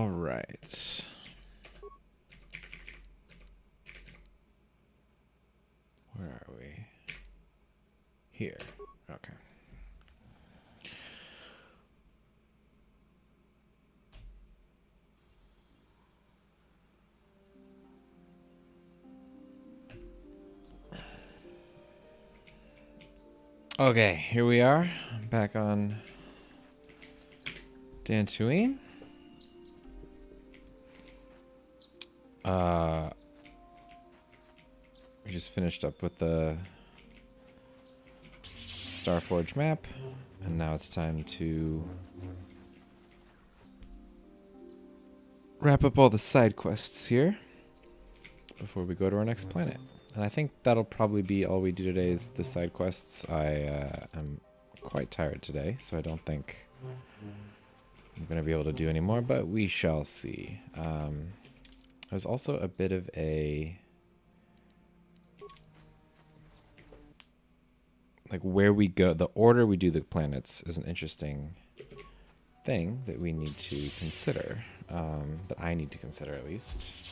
All right. Where are we? Here. Okay. Okay, here we are, back on Dantooine. We just finished up with the Starforge map, and now it's time to wrap up all the side quests here before we go to our next planet. And I think that'll probably be all we do today is the side quests. I am quite tired today, so I don't think I'm going to be able to do any more, but we shall see. There's also a bit of a... like where we go, the order we do the planets is an interesting thing that we need to consider, that I need to consider at least.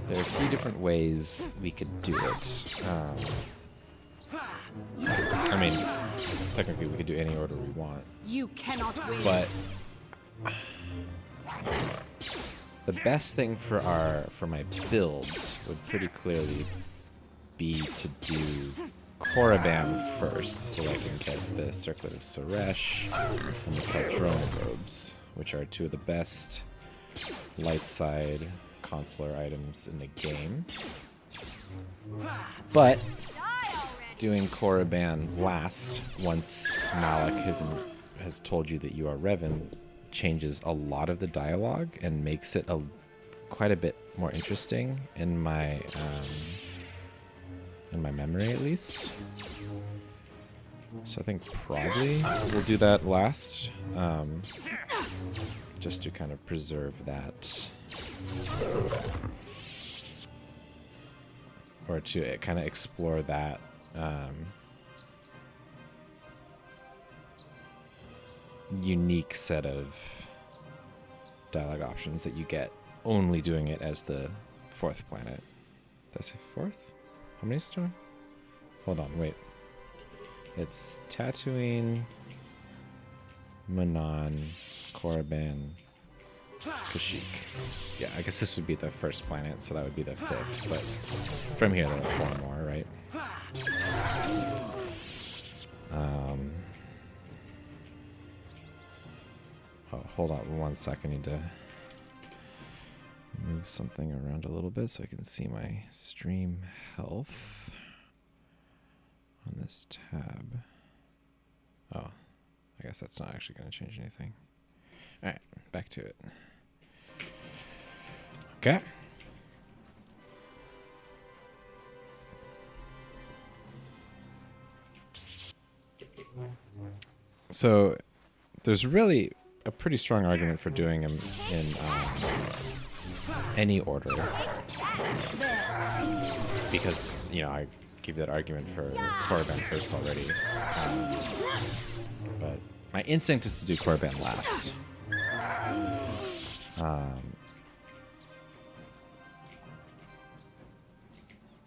There are a few different ways we could do it. I mean, technically we could do any order we want. You cannot win. But the best thing for my builds would pretty clearly be to do Korriban first, so I can get the Circlet of Suresh and the Caldrona robes, which are two of the best light side consular items in the game. But doing Korriban last, once Malik has told you that you are Revan, changes a lot of the dialogue and makes it quite a bit more interesting in my memory, at least. So I think probably we'll do that last, just to kind of preserve that, or to kind of explore that unique set of dialogue options that you get only doing it as the fourth planet. Did I say fourth? How many stone? Hold on, wait. It's Tatooine, Manan, Korriban, Kashyyyk. Yeah, I guess this would be the first planet, so that would be the fifth. But from here, there are 4 more, right? Oh, hold on 1 second. I need to move something around a little bit so I can see my stream health on this tab. Oh, I guess that's not actually going to change anything. All right, back to it. Okay. So there's really a pretty strong argument for doing them in any order, because, you know, I gave that argument for Korriban first already, but my instinct is to do Korriban last.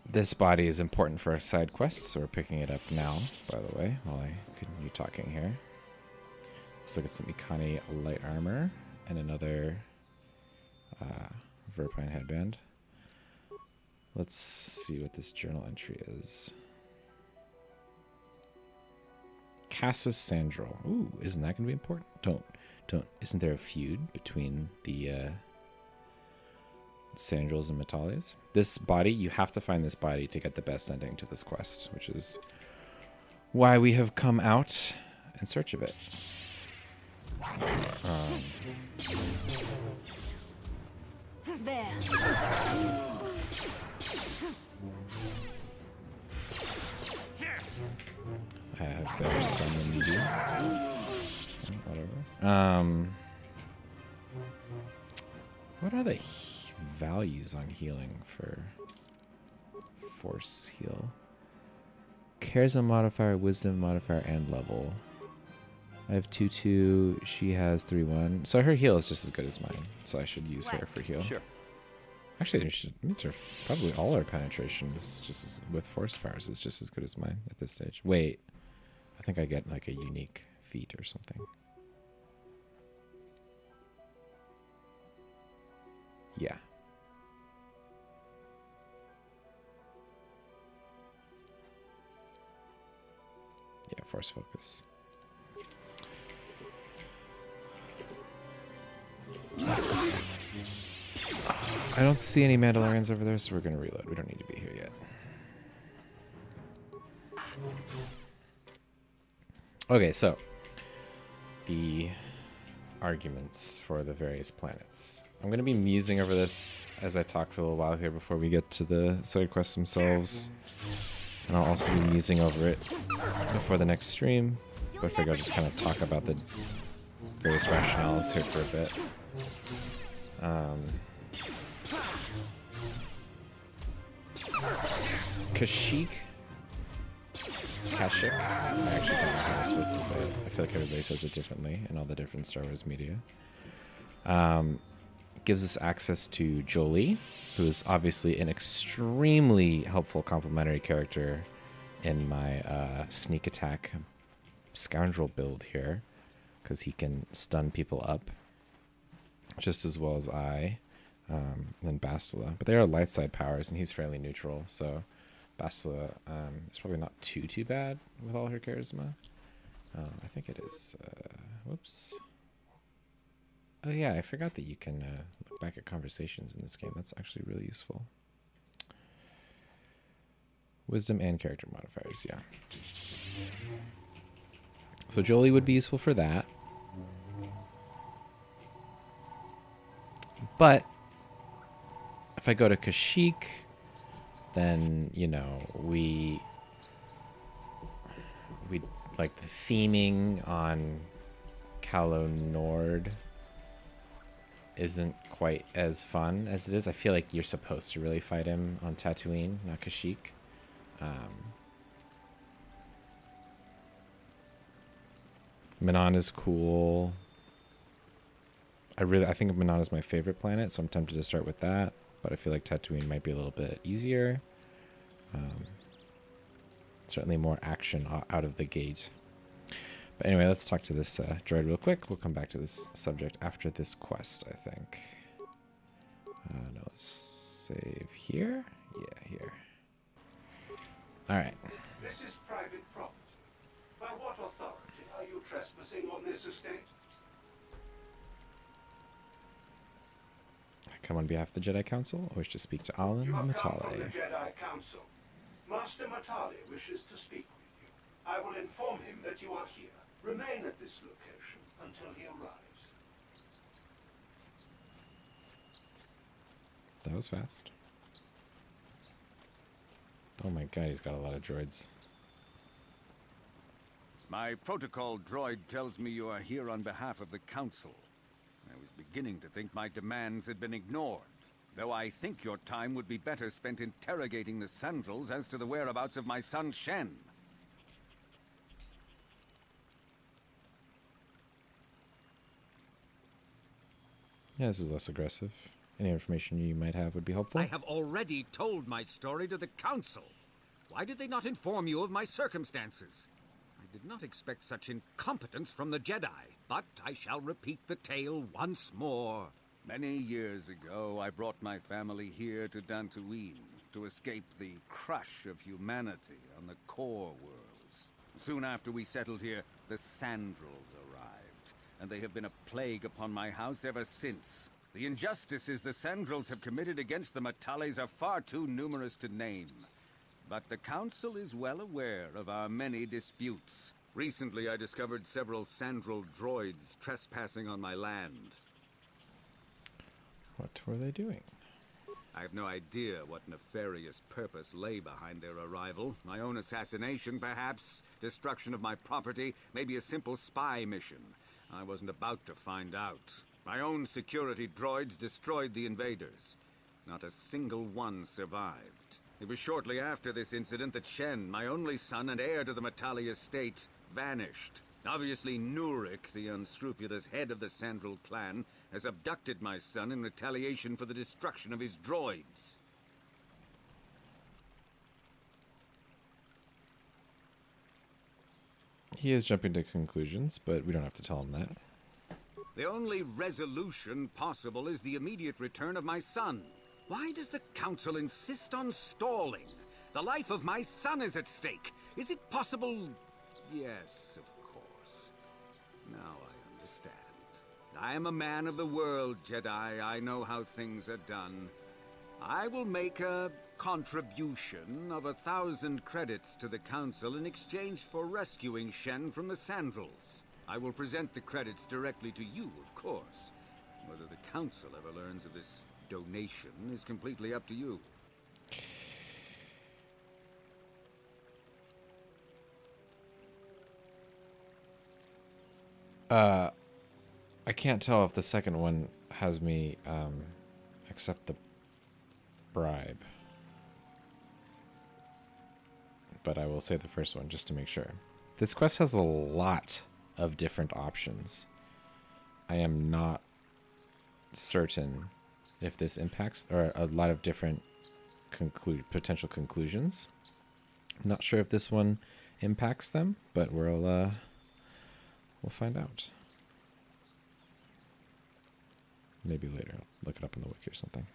This body is important for our side quests, so we're picking it up now, by the way, while I continue talking here. Looks like it's some Ikani light armor and another Verpine headband. Let's see what this journal entry is. Cassus Sandral. Ooh, isn't that going to be important? Don't. Isn't there a feud between the Sandrals and Metalias? This body, you have to find this body to get the best ending to this quest, which is why we have come out in search of it. There. I have better stun than you do. Whatever. What are the values on healing for force heal? Charisma modifier, wisdom modifier, and level. I have 2-2. She has 3-1. So her heal is just as good as mine. So I should use her for heal. Sure. Actually, it means her probably all our penetration is just as, with force powers is just as good as mine at this stage. Wait, I think I get like a unique feat or something. Yeah. Yeah, force focus. I don't see any Mandalorians over there, so we're going to reload. We don't need to be here yet. Okay, so the arguments for the various planets. I'm going to be musing over this as I talk for a little while here before we get to the side quests themselves. And I'll also be musing over it before the next stream. But I figure I'll just kind of talk about the various rationales here for a bit. Kashyyyk? Kashyyyk? I actually don't know how I'm supposed to say it. I feel like everybody says it differently in all the different Star Wars media. Gives us access to Jolee, who is obviously an extremely helpful complementary character in my sneak attack scoundrel build here, because he can stun people up just as well as I, than Bastila. But they are light side powers, and he's fairly neutral, so Bastila is probably not too bad with all her charisma. I think it is. Whoops. Oh yeah, I forgot that you can look back at conversations in this game. That's actually really useful. Wisdom and character modifiers, yeah. So Jolee would be useful for that. But if I go to Kashyyyk, then, you know, we like the theming on Calo Nord isn't quite as fun as it is. I feel like you're supposed to really fight him on Dantooine, not Kashyyyk. Manon is cool. I think Manon is my favorite planet, so I'm tempted to start with that. But I feel like Dantooine might be a little bit easier. Certainly more action out of the gate. But anyway, let's talk to this droid real quick. We'll come back to this subject after this quest, I think. No, let's save here. Yeah, here. All right. This is private property. By what authority are you trespassing on this estate? I come on behalf of the Jedi Council. I wish to speak to Alan You have come Matale. from the Jedi Council. Master Matale wishes to speak with you. I will inform him that you are here. Remain at this location until he arrives. That was fast. Oh my god, he's got a lot of droids. My protocol droid tells me you are here on behalf of the Council. I was beginning to think my demands had been ignored, though I think your time would be better spent interrogating the Sandrels as to the whereabouts of my son Shen. Yeah, this is less aggressive. Any information you might have would be helpful. I have already told my story to the Council. Why did they not inform you of my circumstances? I did not expect such incompetence from the Jedi, but I shall repeat the tale once more. Many years ago, I brought my family here to Dantooine to escape the crush of humanity on the core worlds. Soon after we settled here, the Sandrels arrived, and they have been a plague upon my house ever since. The injustices the Sandrels have committed against the Matales are far too numerous to name. But the Council is well aware of our many disputes. Recently, I discovered several Sandrel droids trespassing on my land. What were they doing? I have no idea what nefarious purpose lay behind their arrival. My own assassination, perhaps. Destruction of my property. Maybe a simple spy mission. I wasn't about to find out. My own security droids destroyed the invaders. Not a single one survived. It was shortly after this incident that Shen, my only son and heir to the Matale estate, vanished. Obviously, Nurik, the unscrupulous head of the Sandral clan, has abducted my son in retaliation for the destruction of his droids. He is jumping to conclusions, but we don't have to tell him that. The only resolution possible is the immediate return of my son. Why does the Council insist on stalling? The life of my son is at stake. Is it possible? Yes, of course. Now I understand. I am a man of the world, Jedi. I know how things are done. I will make a contribution of 1,000 credits to the Council in exchange for rescuing Shen from the Sandrals. I will present the credits directly to you, of course. Whether the Council ever learns of this donation is completely up to you. I can't tell if the second one has me accept the bribe. But I will say the first one just to make sure. This quest has a lot of different options. I am not certain if this impacts, or a lot of different potential conclusions. I'm not sure if this one impacts them, but we'll find out. Maybe later. I'll look it up in the wiki or something.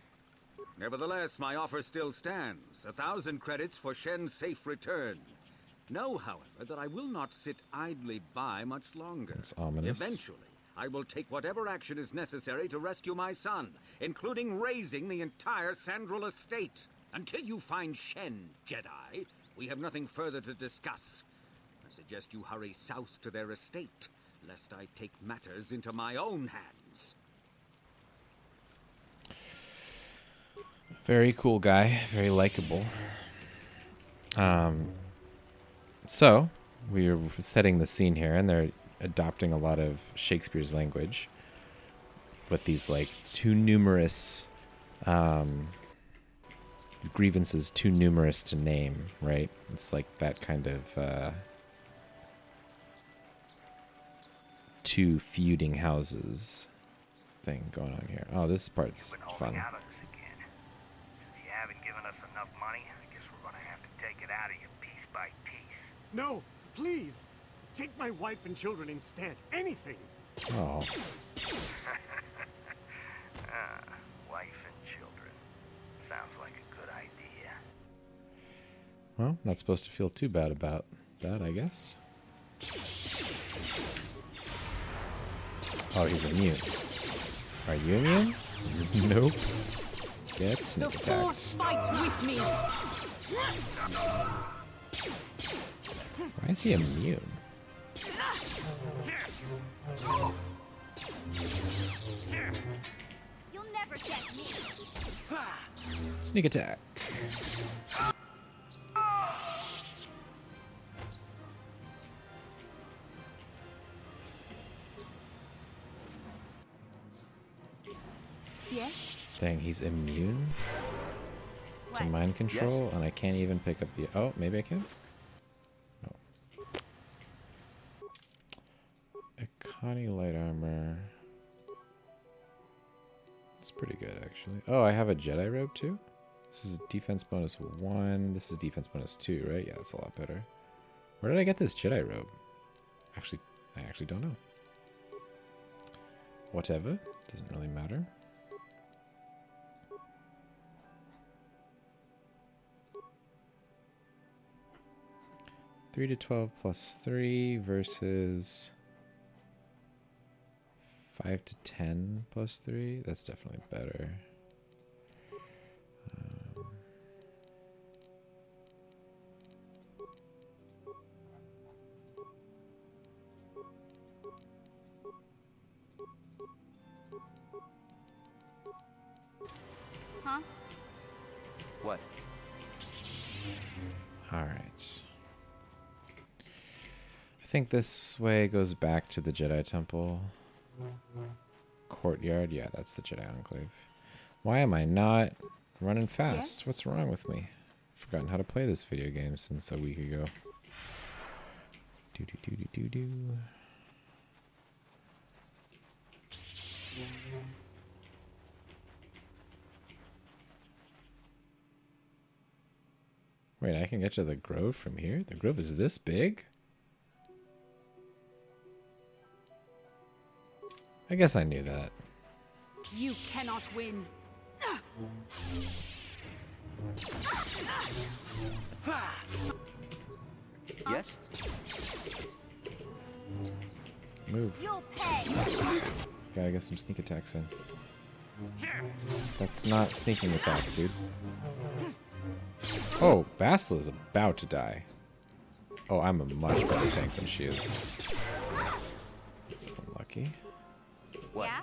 Nevertheless, my offer still stands. 1,000 credits for Shen's safe return. Know, however, that I will not sit idly by much longer. It's ominous. Eventually, I will take whatever action is necessary to rescue my son, including razing the entire Sandral estate. Until you find Shen, Jedi, we have nothing further to discuss. I suggest you hurry south to their estate, lest I take matters into my own hands. Very cool guy, very likable. So we're setting the scene here, and they're adopting a lot of Shakespeare's language with these like too numerous grievances, too numerous to name, right? It's like that kind of two feuding houses thing going on here. Oh, this part's fun. You haven't given us enough money. I guess we're gonna have to take it out of you piece by piece. No, please. Take my wife and children instead. Anything. Oh, Wife and children. Sounds like a good idea. well, not supposed to feel too bad about that, I guess. Oh, he's immune. Are you immune? Nope. Get sneak The Force attacks. fights with me. Why is he immune? You'll never get me. Sneak attack. Yes? Dang, he's immune to What? mind control, and I can't even pick up the... Oh, maybe I can? No. Ikani light armor. It's pretty good, actually. Oh, I have a Jedi robe, too? This is defense bonus 1. This is defense bonus 2, right? Yeah, that's a lot better. Where did I get this Jedi robe? Actually, I actually don't know. Whatever. Doesn't really matter. Three to 12 plus 3 versus 5 to 10 plus 3. That's definitely better. Huh? What? All right. I think this way goes back to the Jedi Temple. Courtyard. Yeah, that's the Jedi Enclave. Why am I not running fast? Yes? What's wrong with me? Forgotten how to play this video game since a week ago. Do do do do do do. Wait, I can get to the grove from here? The grove is this big? I guess I knew that. You cannot win. Yes? Move. You'll pay. Gotta get some sneak attacks in. That's not sneaking attack, dude. Oh, Basila is about to die. Oh, I'm a much better tank than she is. That's unlucky. What? Yeah?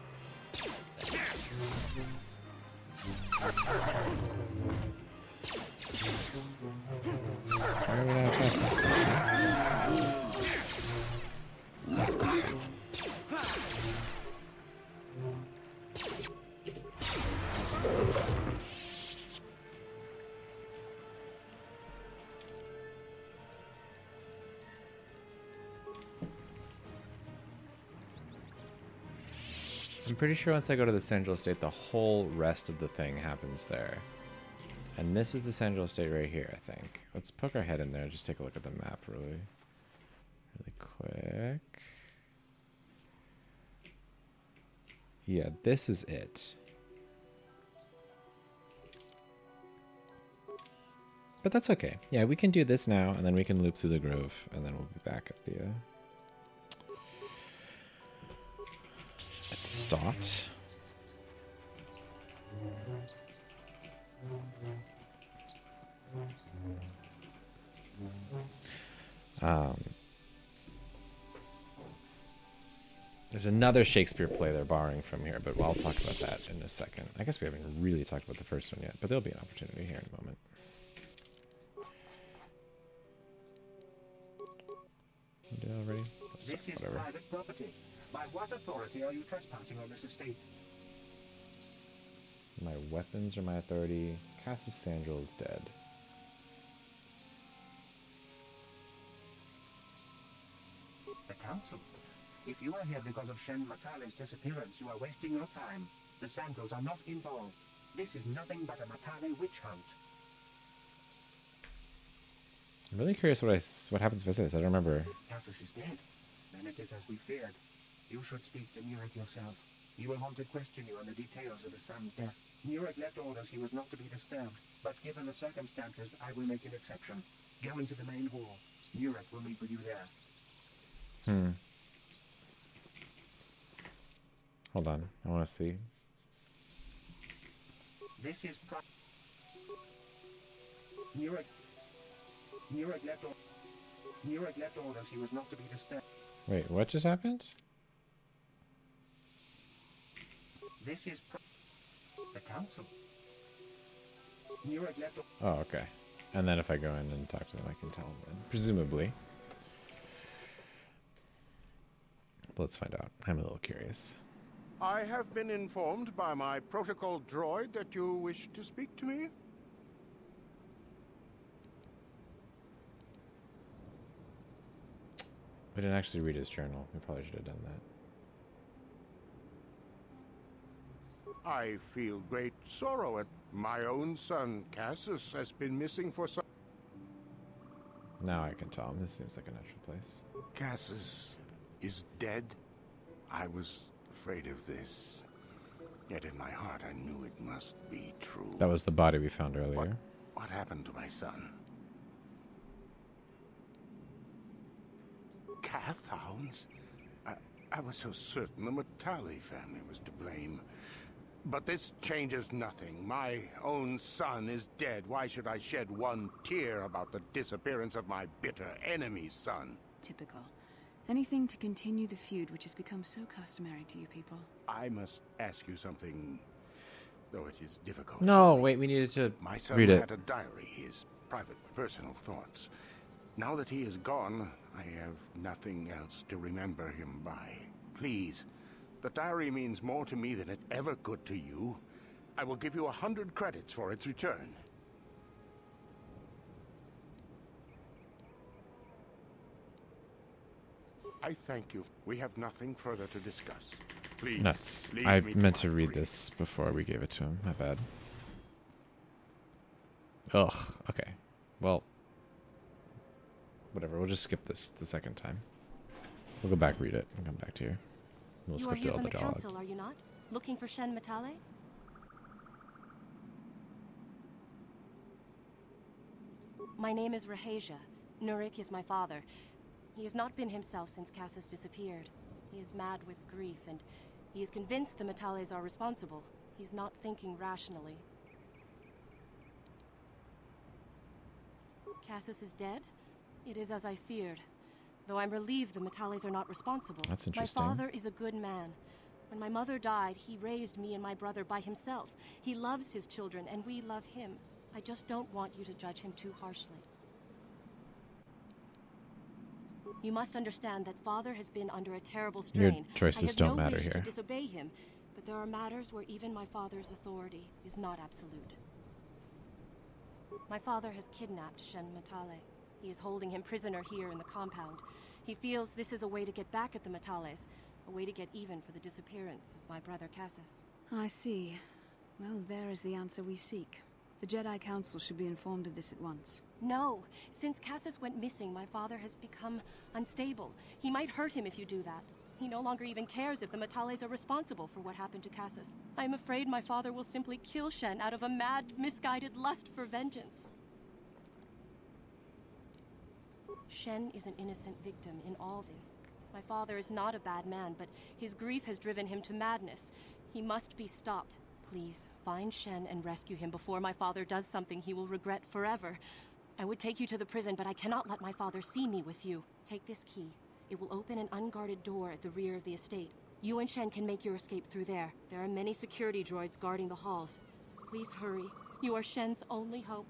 Why are we not attacking? I'm pretty sure once I go to the Central State, the whole rest of the thing happens there. And this is the Central State right here, I think. Let's poke our head in there and just take a look at the map really quick. Yeah, this is it. But that's okay. Yeah, we can do this now, and then we can loop through the grove, and then we'll be back at the start. There's another Shakespeare play they're borrowing from here, but I'll talk about that in a second. I guess we haven't really talked about the first one yet, but there'll be an opportunity here in a moment. You did already? This is private property. By what authority are you trespassing on this estate? My weapons or my authority? Cassis Sandral is dead. The council. If you are here because of Shen Matale's disappearance, you are wasting your time. The Sandrals are not involved. This is nothing but a Matale witch hunt. I'm really curious what happens if I say this. I don't remember. Cassis is dead. Then it is as we feared. You should speak to Nurek yourself. He will want to question you on the details of the son's death. Nurek left orders he was not to be disturbed, but given the circumstances, I will make an exception. Go into the main hall. Nurek will meet with you there. Hold on. I want to see. This is Nurek left orders he was not to be disturbed. Wait, what just happened? This is the council. Nurek left. Oh, okay. And then if I go in and talk to them, I can tell them then. Presumably. But let's find out. I'm a little curious. I have been informed by my protocol droid that you wish to speak to me. We didn't actually read his journal. We probably should have done that. I feel great sorrow at my own son, Cassis, has been missing for some... Now I can tell him. This seems like a natural place. Cassis is dead? I was afraid of this. Yet in my heart I knew it must be true. That was the body we found earlier. What happened to my son? Cath hounds? I was so certain the Matale family was to blame. But this changes nothing. My own son is dead. Why should I shed one tear about the disappearance of my bitter enemy's son? Typical. Anything to continue the feud which has become so customary to you people. I must ask you something, though it is difficult. No, wait, we needed to My son read it. had a diary, his private, personal thoughts. Now that he is gone, I have nothing else to remember him by. Please, the diary means more to me than it ever could to you. I will give you 100 credits for its return. I thank you. We have nothing further to discuss. Please, Nuts. lead I me meant my to read grief. this before we gave it to him. My bad. Ugh. Okay. Well, whatever. We'll just skip this the second time. We'll go back, read it, and come back to you. We'll You are skip here through all from the the dialogue. council, are you not? Looking for Shen Matale? My name is Rahasia. Nurik is my father. He has not been himself since Cassus disappeared. He is mad with grief, and he is convinced the Matales are responsible. He's not thinking rationally. Cassus is dead? It is as I feared. Though I'm relieved the Matales are not responsible. That's interesting. My father is a good man. When my mother died, he raised me and my brother by himself. He loves his children, and we love him. I just don't want you to judge him too harshly. You must understand that father has been under a terrible strain. Your choices I have don't no matter wish here. to disobey him, but there are matters where even my father's authority is not absolute. My father has kidnapped Shen Matale. He is holding him prisoner here in the compound. He feels this is a way to get back at the Matales, a way to get even for the disappearance of my brother Cassus. I see. Well, there is the answer we seek. The Jedi Council should be informed of this at once. No. Since Cassus went missing, my father has become unstable. He might hurt him if you do that. He no longer even cares if the Matales are responsible for what happened to Cassus. I am afraid my father will simply kill Shen out of a mad, misguided lust for vengeance. Shen is an innocent victim in all this. My father is not a bad man, but his grief has driven him to madness. He must be stopped. Please, find Shen and rescue him before my father does something he will regret forever. I would take you to the prison, but I cannot let my father see me with you. Take this key. It will open an unguarded door at the rear of the estate. You and Shen can make your escape through there. There are many security droids guarding the halls. Please hurry. You are Shen's only hope.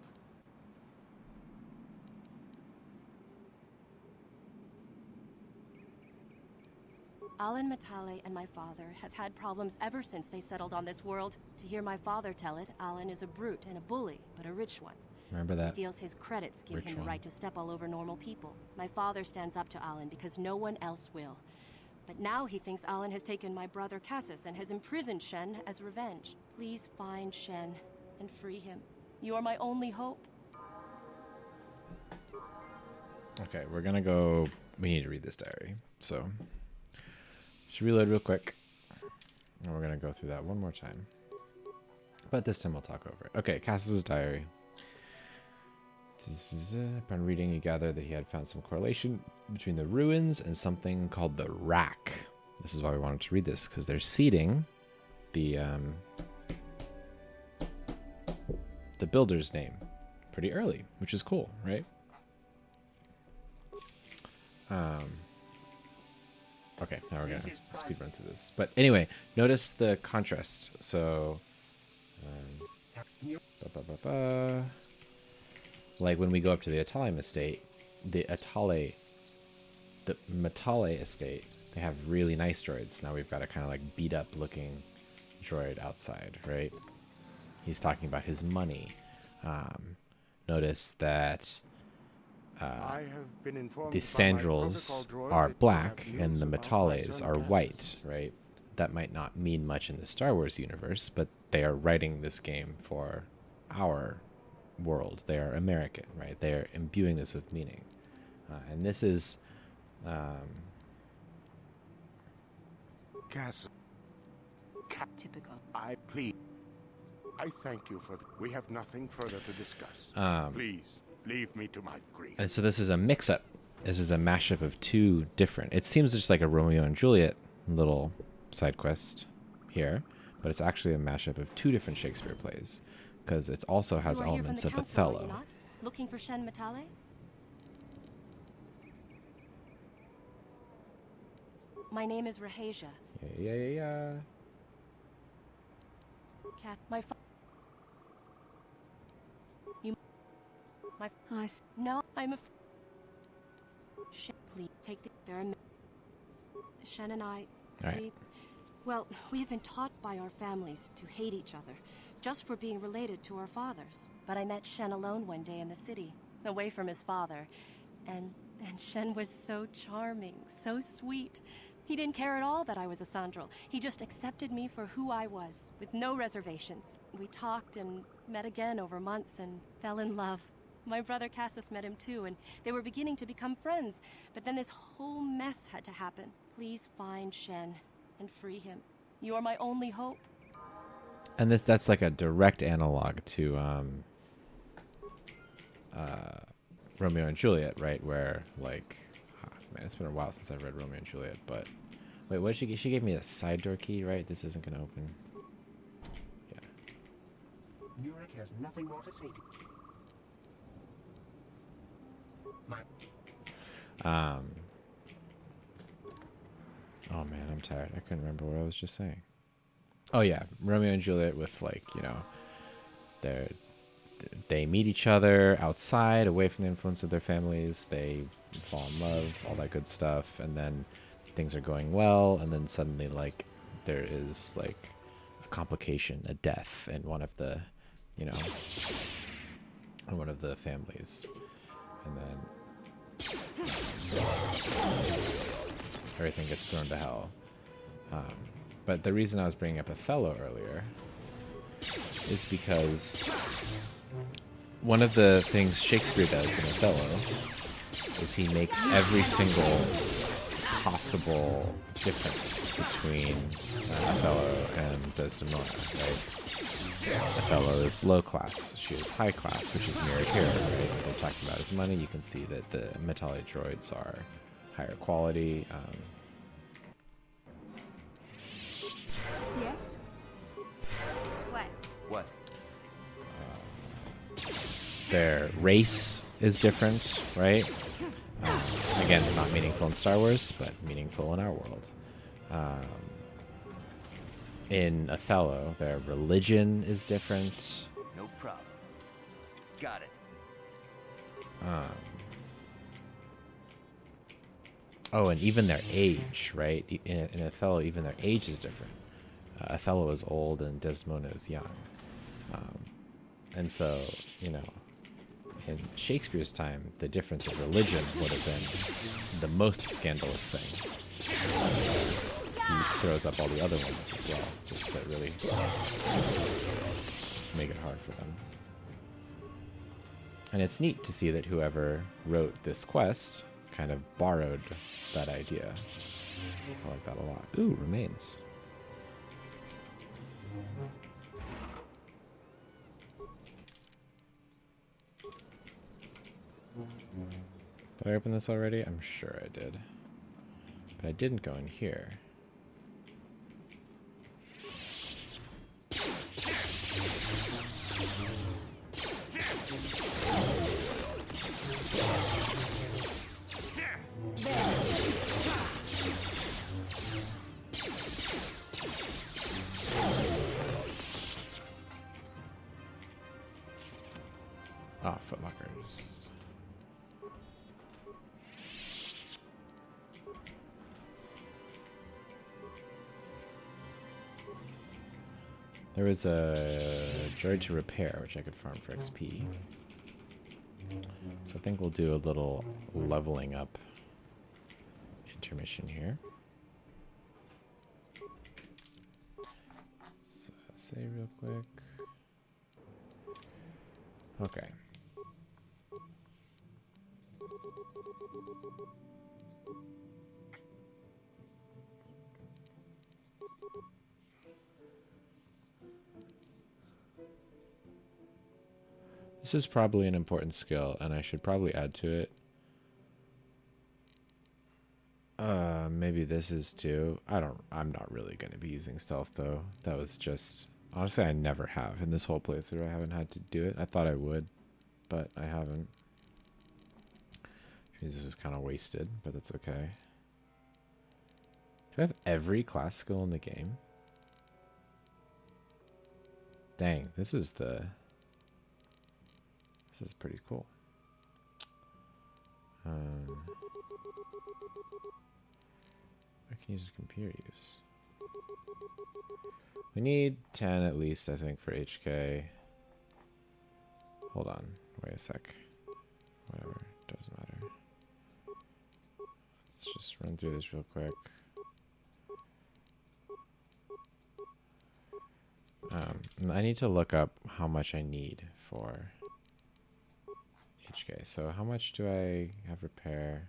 Alan Matale and my father have had problems ever since they settled on this world. To hear my father tell it, Alan is a brute and a bully, but a rich one. Remember He that? feels his credits give Rich him the one. right to step all over normal people. My father stands up to Alan because no one else will. But now he thinks Alan has taken my brother Cassus and has imprisoned Shen as revenge. Please find Shen and free him. You are my only hope. Okay, we're gonna go. We need to read this diary. So, should reload real quick. And we're gonna go through that one more time. But this time we'll talk over it. Okay, Cassus's diary. Upon reading, you gather that he had found some correlation between the ruins and something called the Rack. This is why we wanted to read this, because they're seeding the builder's name pretty early, which is cool, right? Okay, now we're gonna speed run through this. But anyway, notice the contrast. So, like when we go up to the Matale estate, the Matale estate, they have really nice droids. Now we've got a kind of like beat up looking droid outside, right? He's talking about his money. Notice that I have been informed the by my Sandrels protocol droid are that you black have and news the about my Matales son are Cassus. white, right? That might not mean much in the Star Wars universe, but they are writing this game for our world. They are American, right? They are imbuing this with meaning. And this is... Cassus, Typical. I plead. I thank you for we have nothing further to discuss. Please, leave me to my grief. and so this is a mix-up. This is a mashup of two different... It seems just like a Romeo and Juliet little side quest here, but it's actually a mashup of two different Shakespeare plays, because it also has You are here from elements the of council, are you Othello. not? Looking for Shen Matale? My name is Rahasia. Yeah. Cat, you, no, I'm a. Please take the. There are. Shen and I. All right. We have been taught by our families to hate each other, just for being related to our fathers. But I met Shen alone one day in the city, away from his father, and Shen was so charming, so sweet. He didn't care at all that I was a Sandral. He just accepted me for who I was, with no reservations. We talked and met again over months and fell in love. My brother Cassus met him too, and they were beginning to become friends. But then this whole mess had to happen. Please find Shen and free him. You are my only hope. And that's like a direct analog to Romeo and Juliet, right? Where like, man, it's been a while since I've read Romeo and Juliet, but wait, what did she? She gave me a side door key, right? This isn't gonna open. Yeah. Murik has nothing more to say. Oh man, I'm tired. I couldn't remember what I was just saying. Oh yeah, Romeo and Juliet with like, you know, they meet each other outside, away from the influence of their families. They fall in love, all that good stuff, and then things are going well, and then suddenly like there is like a complication, a death in one of the, you know, in one of the families, and then everything gets thrown to hell. But the reason I was bringing up Othello earlier is because one of the things Shakespeare does in Othello is he makes every single possible difference between Othello and Desdemona, right? Othello is low class, she is high class, which is mirrored here, right? They're talking about his money. You can see that the metallic droids are higher quality. Yes? What? What? Their race is different, right? Again, not meaningful in Star Wars, but meaningful in our world. In Othello, their religion is different. No problem. Got it. Oh, and even their age, right? In Othello, even their age is different. Othello is old and Desdemona is young. And so, you know, in Shakespeare's time, the difference of religion would have been the most scandalous thing. He throws up all the other ones as well, just to really make it hard for them. And it's neat to see that whoever wrote this quest kind of borrowed that idea. I like that a lot. Ooh, remains. Did I open this already? I'm sure I did. But I didn't go in here. Ah, footlockers. There was a droid to repair, which I could farm for XP. So I think we'll do a little leveling up intermission here. So say real quick. Okay. This is probably an important skill, and I should probably add to it. Maybe this is too. I'm not really going to be using stealth, though. That was just... Honestly, I never have. In this whole playthrough, I haven't had to do it. I thought I would, but I haven't. This is kind of wasted, but that's okay. Do I have every class skill in the game? Dang, this is pretty cool. I can use computer use. We need 10 at least, I think, for HK. Hold on, wait a sec. Whatever, doesn't matter. Let's just run through this real quick. I need to look up how much I need for HK. So how much do I have repair?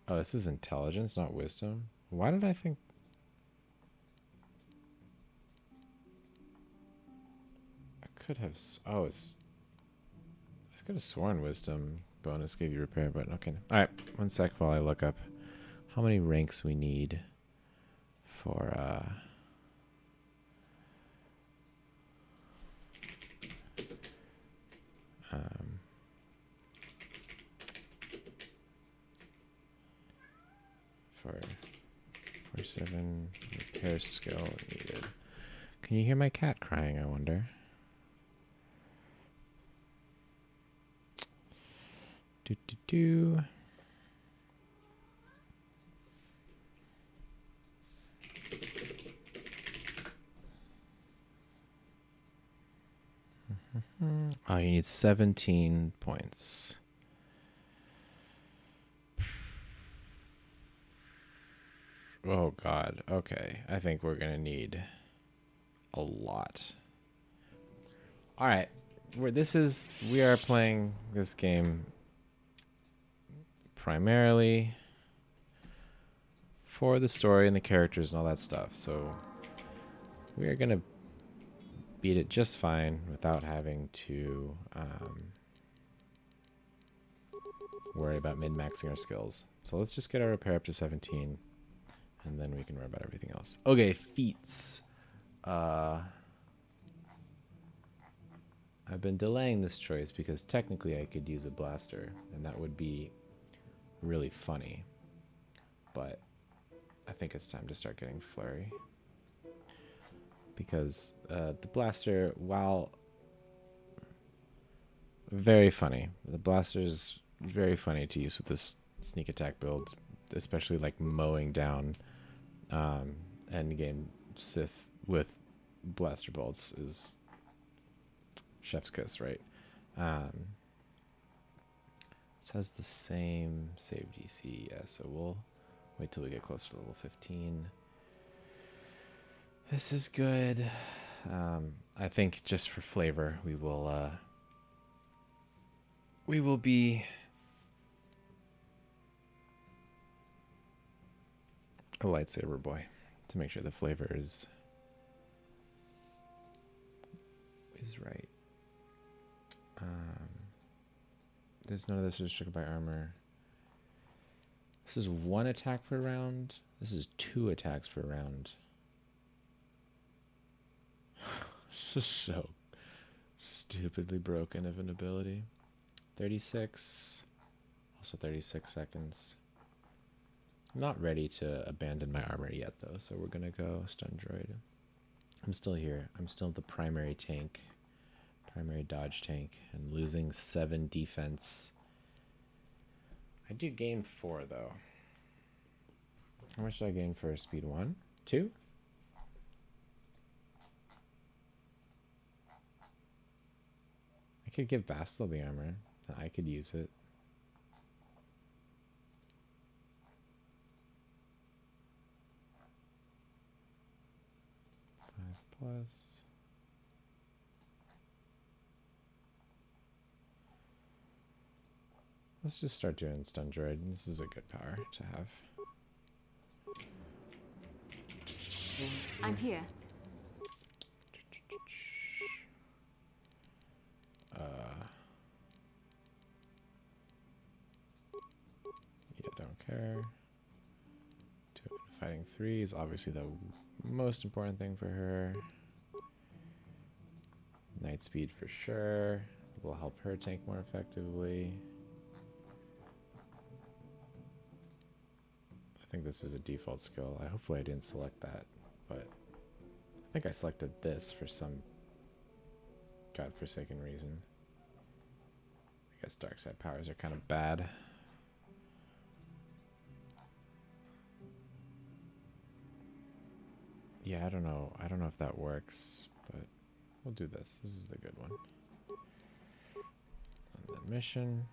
Oh, this is intelligence, not wisdom. Why did I think... I could have... Oh, I could have sworn wisdom bonus gave you repair, but okay. Alright, one sec while I look up how many ranks we need for... for 7 repair skill needed. Can you hear my cat crying, I wonder? Do do do. Oh, you need 17 points. Oh god. Okay. I think we're going to need a lot. All right. We are playing this game primarily for the story and the characters and all that stuff. So we are going to beat it just fine without having to worry about min-maxing our skills. So let's just get our repair up to 17, and then we can worry about everything else. Okay, feats. I've been delaying this choice because technically I could use a blaster, and that would be really funny. But I think it's time to start getting flurry. Because the blaster, while very funny, the blaster is very funny to use with this sneak attack build, especially like mowing down endgame Sith with blaster bolts is chef's kiss, right? This has the same save DC, yeah, so we'll wait till we get closer to level 15. This is good. I think just for flavor, we will be a lightsaber boy to make sure the flavor is right. There's none of this is restricted by armor. This is 1 attack per round. This is 2 attacks per round. It's just so stupidly broken of an ability. 36. Also 36 seconds. I'm not ready to abandon my armor yet, though, so we're going to go stun droid. I'm still here. I'm still the primary tank. Primary dodge tank. And losing 7 defense. I do gain 4, though. How much did I gain for speed 1? 2? I could give Bastel the armor. I could use it. 5+. Let's just start doing stun droid. This is a good power to have. I'm here. Yeah, don't care. Fighting 3 is obviously the most important thing for her. Night speed for sure. Will help her tank more effectively. I think this is a default skill. Hopefully I didn't select that, but I think I selected this for some godforsaken reason. I guess dark side powers are kind of bad. Yeah, I don't know if that works, but we'll do this. This is the good one. And then mission.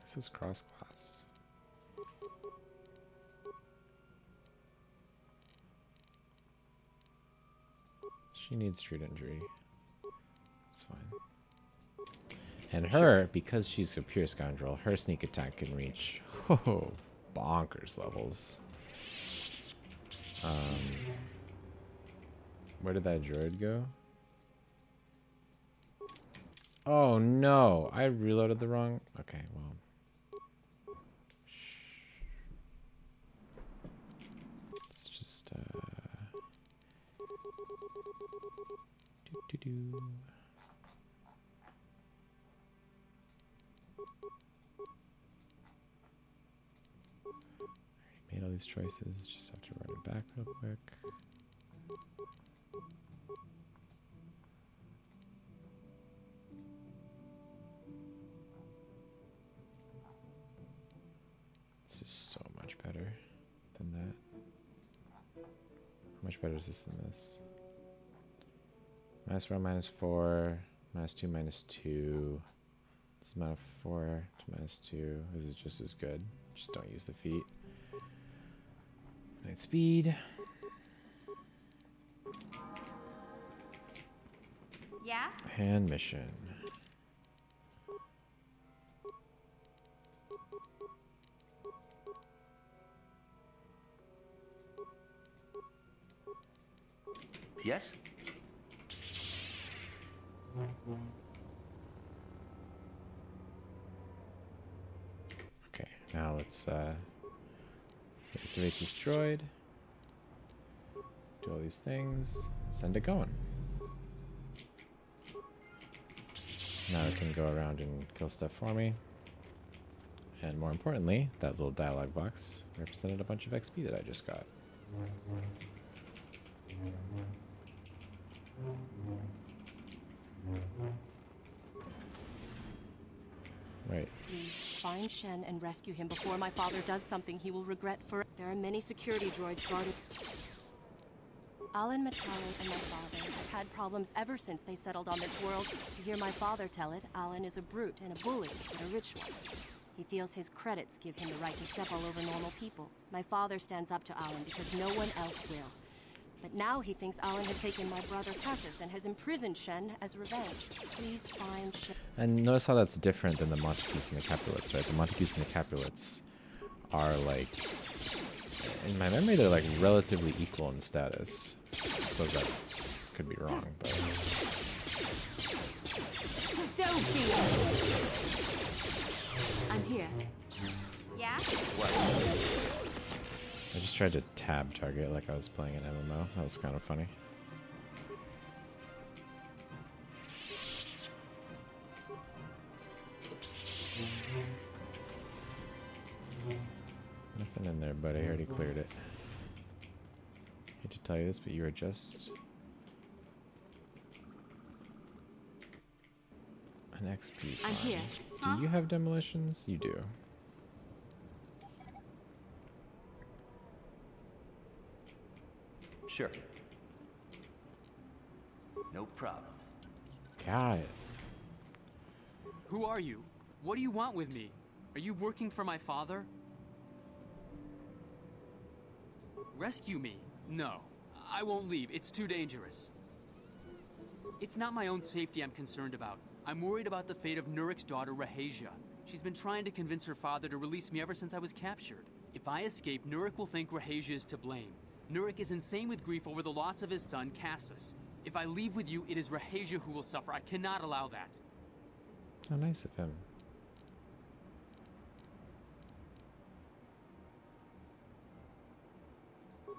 This is cross class. She needs street injury. It's fine. And her, because she's a pure scoundrel, her sneak attack can reach bonkers levels. Where did that droid go? Oh no, I reloaded the wrong. Okay, well. Let's just do. Already made all these choices. Just have to run it back real quick. This is so much better than that. How much better is this than this? -1, -4, -2, -2. This is -4 to -2. This is just as good. Just don't use the feet. Night speed. Yeah? And mission. Yes? Okay, now let's activate this droid. Do all these things. Send it going. Now it can go around and kill stuff for me. And more importantly, that little dialogue box represented a bunch of XP that I just got. Right. Please, find Shen and rescue him before my father does something he will regret for. There are many security droids guarding. Alan Matale and my father have had problems ever since they settled on this world. To hear my father tell it, Alan is a brute and a bully, but a rich one. He feels his credits give him the right to step all over normal people. My father stands up to Alan because no one else will. But now he thinks Alan has taken my brother Cassus and has imprisoned Shen as revenge. Please find Shen. And notice how that's different than the Montagues and the Capulets, right? The Montagues and the Capulets are like, in my memory, they're like relatively equal in status. I suppose that could be wrong, but. Sophia! I'm here. Yeah? I just tried to tab target like I was playing an MMO. That was kind of funny. Nothing in there, buddy. I already cleared it. Hate to tell you this, but you are just an XP farm. I'm here. Do you have demolitions? You do. Sure. No problem. Got it. Who are you? What do you want with me? Are you working for my father? Rescue me? No. I won't leave. It's too dangerous. It's not my own safety I'm concerned about. I'm worried about the fate of Nurik's daughter, Rahasia. She's been trying to convince her father to release me ever since I was captured. If I escape, Nurik will think Rahasia is to blame. Nurik is insane with grief over the loss of his son, Cassus. If I leave with you, it is Rahasia who will suffer. I cannot allow that. How nice of him.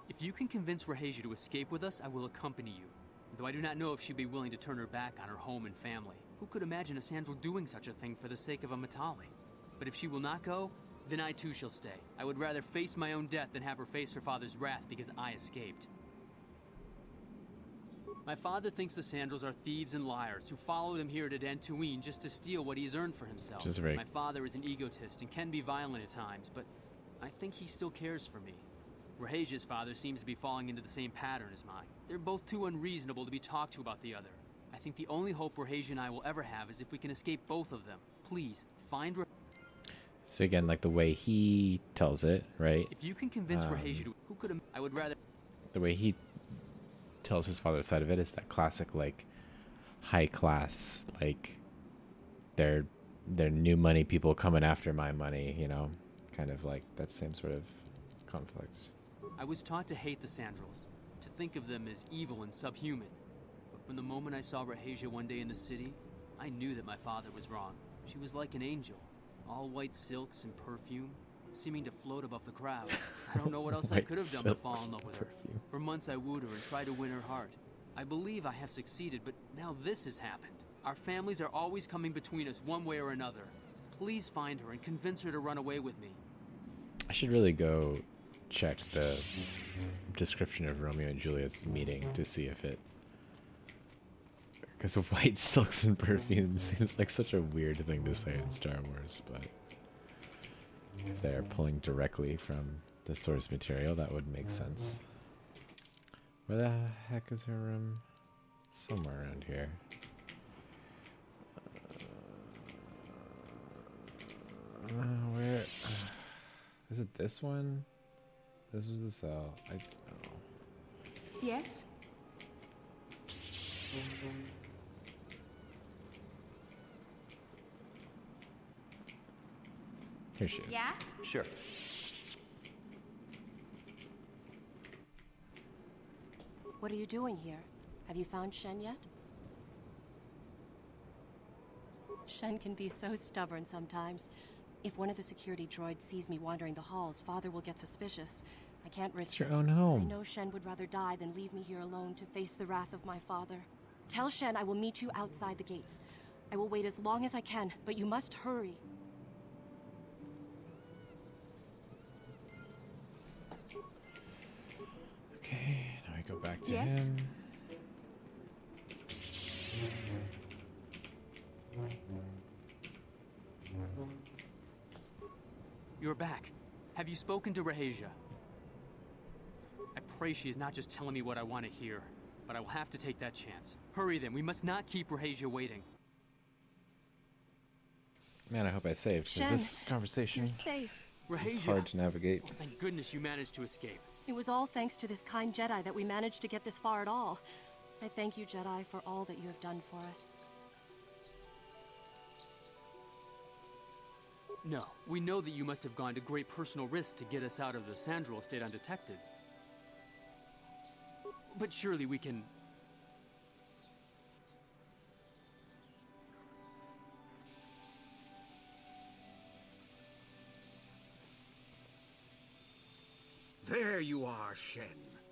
If you can convince Rahasia to escape with us, I will accompany you. Though I do not know if she'd be willing to turn her back on her home and family. Who could imagine a Sandral doing such a thing for the sake of a Matale? But if she will not go, then I too shall stay. I would rather face my own death than have her face her father's wrath because I escaped. My father thinks the Sandrals are thieves and liars who followed him here to Dantooine just to steal what he has earned for himself. My father is an egotist and can be violent at times, but I think he still cares for me. Rahasia's father seems to be falling into the same pattern as mine. They're both too unreasonable to be talked to about the other. I think the only hope Rahasia and I will ever have is if we can escape both of them. Please, find So again, like the way he tells it, right? If you can convince Rahasia to... Who could have... I would rather... The way he tells his father's side of it, is that classic, like, high class, like, they're new money people coming after my money, you know, kind of like that same sort of conflict. I was taught to hate the Sandrels, to think of them as evil and subhuman. But from the moment I saw Rahasia one day in the city, I knew that my father was wrong. She was like an angel, all white silks and perfume, seeming to float above the crowd. I don't know what else I could have done but fall in love with her. For months I wooed her and tried to win her heart. I believe I have succeeded, but now this has happened. Our families are always coming between us one way or another. Please find her and convince her to run away with me. I should really go check the description of Romeo and Juliet's meeting to see if it... Because white silks and perfume seems like such a weird thing to say in Star Wars, but if they're pulling directly from the source material, that would make sense. Where the heck is her room? Somewhere around here. Where is it? This one? This was the cell. I don't know. Yes? Here she is. Yeah? Sure. What are you doing here? Have you found Shen yet? Shen can be so stubborn sometimes. If one of the security droids sees me wandering the halls, Father will get suspicious. I can't risk It's your it. own home. I know Shen would rather die than leave me here alone to face the wrath of my father. Tell Shen I will meet you outside the gates. I will wait as long as I can, but you must hurry. Okay, now we go back to Yes? him. You're back. Have you spoken to Rahasia? I pray she is not just telling me what I want to hear, but I will have to take that chance. Hurry then, we must not keep Rahasia waiting. Man, I hope I saved, because Shen, this conversation You're safe. is Rahasia! hard to navigate. Thank goodness you managed to escape. It was all thanks to this kind Jedi that we managed to get this far at all. I thank you, Jedi, for all that you have done for us. No, we know that you must have gone to great personal risk to get us out of the Sandrel estate undetected. But surely we can... There you are, Shen.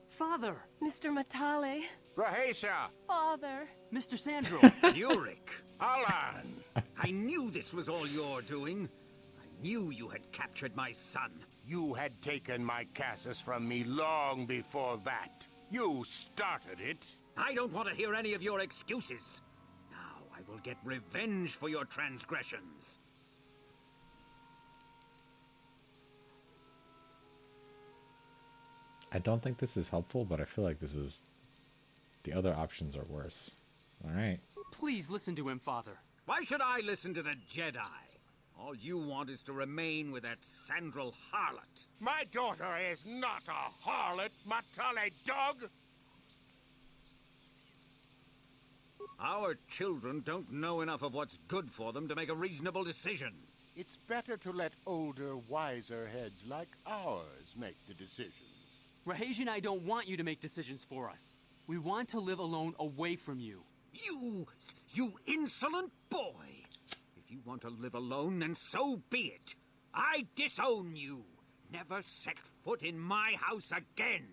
Father! Mr. Matale. Rahasia! Father. Mr. Sandrel! Yurik! Alan! I knew this was all your doing. I knew you had captured my son. You had taken my Cassus from me long before that. You started it. I don't want to hear any of your excuses. Now I will get revenge for your transgressions. I don't think this is helpful, but I feel like this is... The other options are worse. Alright. Please listen to him, Father. Why should I listen to the Jedi? All you want is to remain with that Sandrel harlot. My daughter is not a harlot, Matale dog! Our children don't know enough of what's good for them to make a reasonable decision. It's better to let older, wiser heads like ours make the decisions. Rahasia and I don't want you to make decisions for us. We want to live alone away from you. You insolent boy! If you want to live alone, then so be it. I disown you. Never set foot in my house again.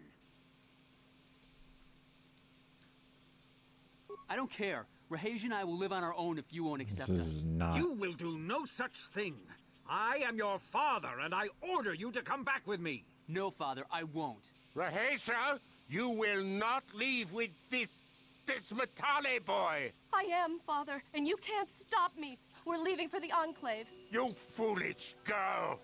I don't care. Rahasia and I will live on our own if you won't accept This us. is not... You will do no such thing. I am your father, and I order you to come back with me. No, Father, I won't. Rahasia, you will not leave with this Matale boy! I am, Father, and you can't stop me. We're leaving for the Enclave. You foolish girl!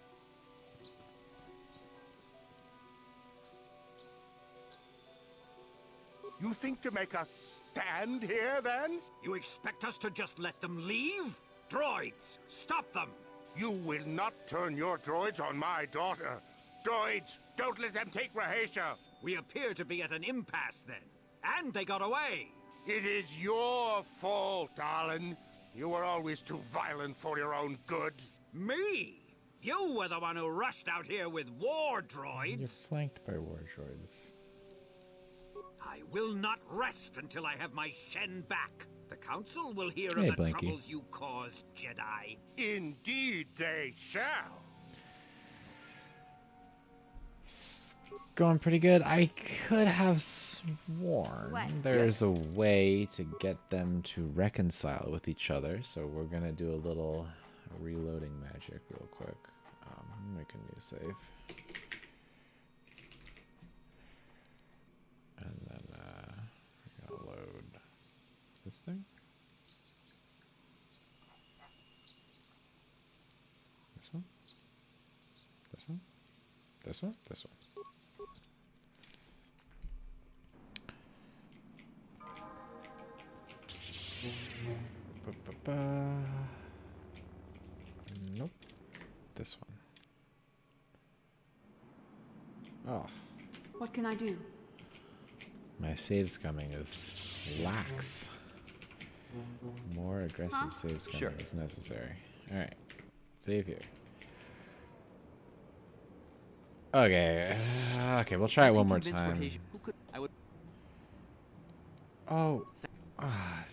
You think to make us stand here, then? You expect us to just let them leave? Droids, stop them! You will not turn your droids on my daughter. Droids, don't let them take Rahasia. We appear to be at an impasse, then. And they got away. It is your fault, Alan. You were always too violent for your own good. Me? You were the one who rushed out here with war You're droids. flanked by war droids. I will not rest until I have my Shen back. The Council will hear Hey, of the Blanky. troubles you caused, Jedi. Indeed they shall. It's going pretty good. I could have sworn What? there's a way to get them to reconcile with each other, so we're gonna do a little reloading magic real quick. Make a new save. And then we're gonna load this thing. This one. This one. This one. This one. Ba-ba-ba. Nope. This one. Oh, What can I do? my saves coming is lax. More aggressive saves coming is necessary. Alright. Save here. Okay. Okay, we'll try it one more time. Who could I would Oh. I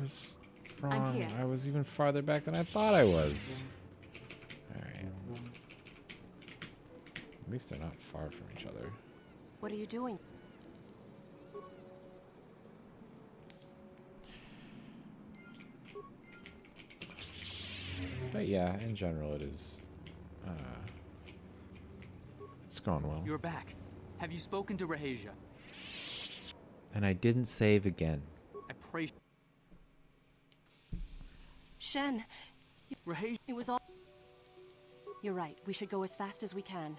was wrong. here. I was even farther back than I thought I was. Alright. At least they're not far from each other. What are you doing? But yeah, in general it is it's going well. You're back. Have you spoken to Rahasia? And I didn't save again. I pray Shen, Rahasia. it was all... You're right. We should go as fast as we can.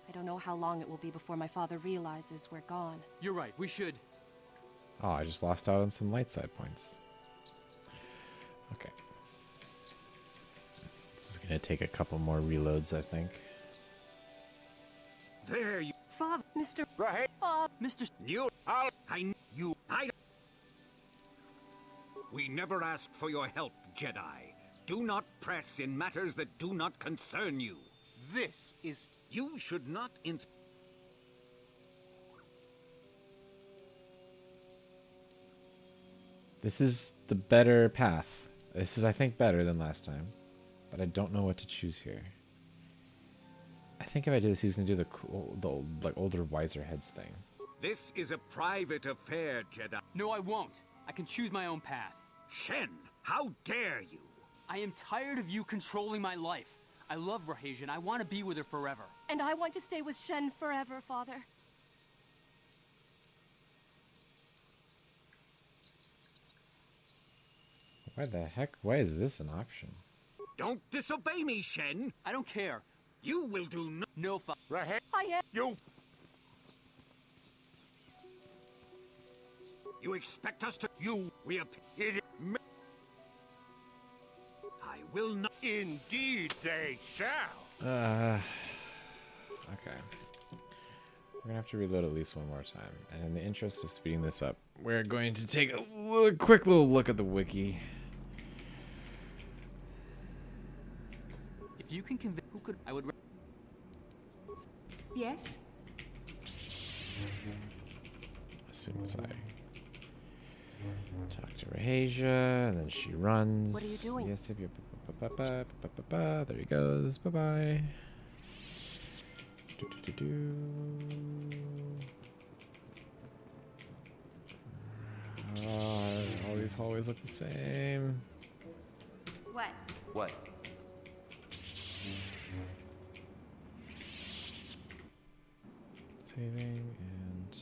I don't know how long it will be before my father realizes we're gone. You're right. We should. Oh, I just lost out on some light side points. Okay. This is gonna take a couple more reloads, I think. There you... Father, Mr. Right. Mr. You... I... We never asked for your help, Jedi. Do not press in matters that do not concern you. This is... You should not This is the better path. This is, I think, better than last time. But I don't know what to choose here. I think if I do this, he's gonna do the cool, like older, wiser heads thing. This is a private affair, Jedi. No, I won't. I can choose my own path. Shen, how dare you? I am tired of you controlling my life. I love Rahasia and I want to be with her forever. And I want to stay with Shen forever, Father. Why the heck? Why is this an option? Don't disobey me, Shen. I don't care. You will do no... No, Right. I am... You... You expect us to... You... We have... It... I will not... Indeed they shall. Okay. We're gonna have to reload at least one more time. And in the interest of speeding this up, we're going to take a quick little look at the wiki. if you can convince who could I would Yes? As soon as I talk to Rahasia, and then she runs. What are you doing? Yes, yep, yep, there he goes. Bye-bye. All these hallways look the same. What? What? Saving and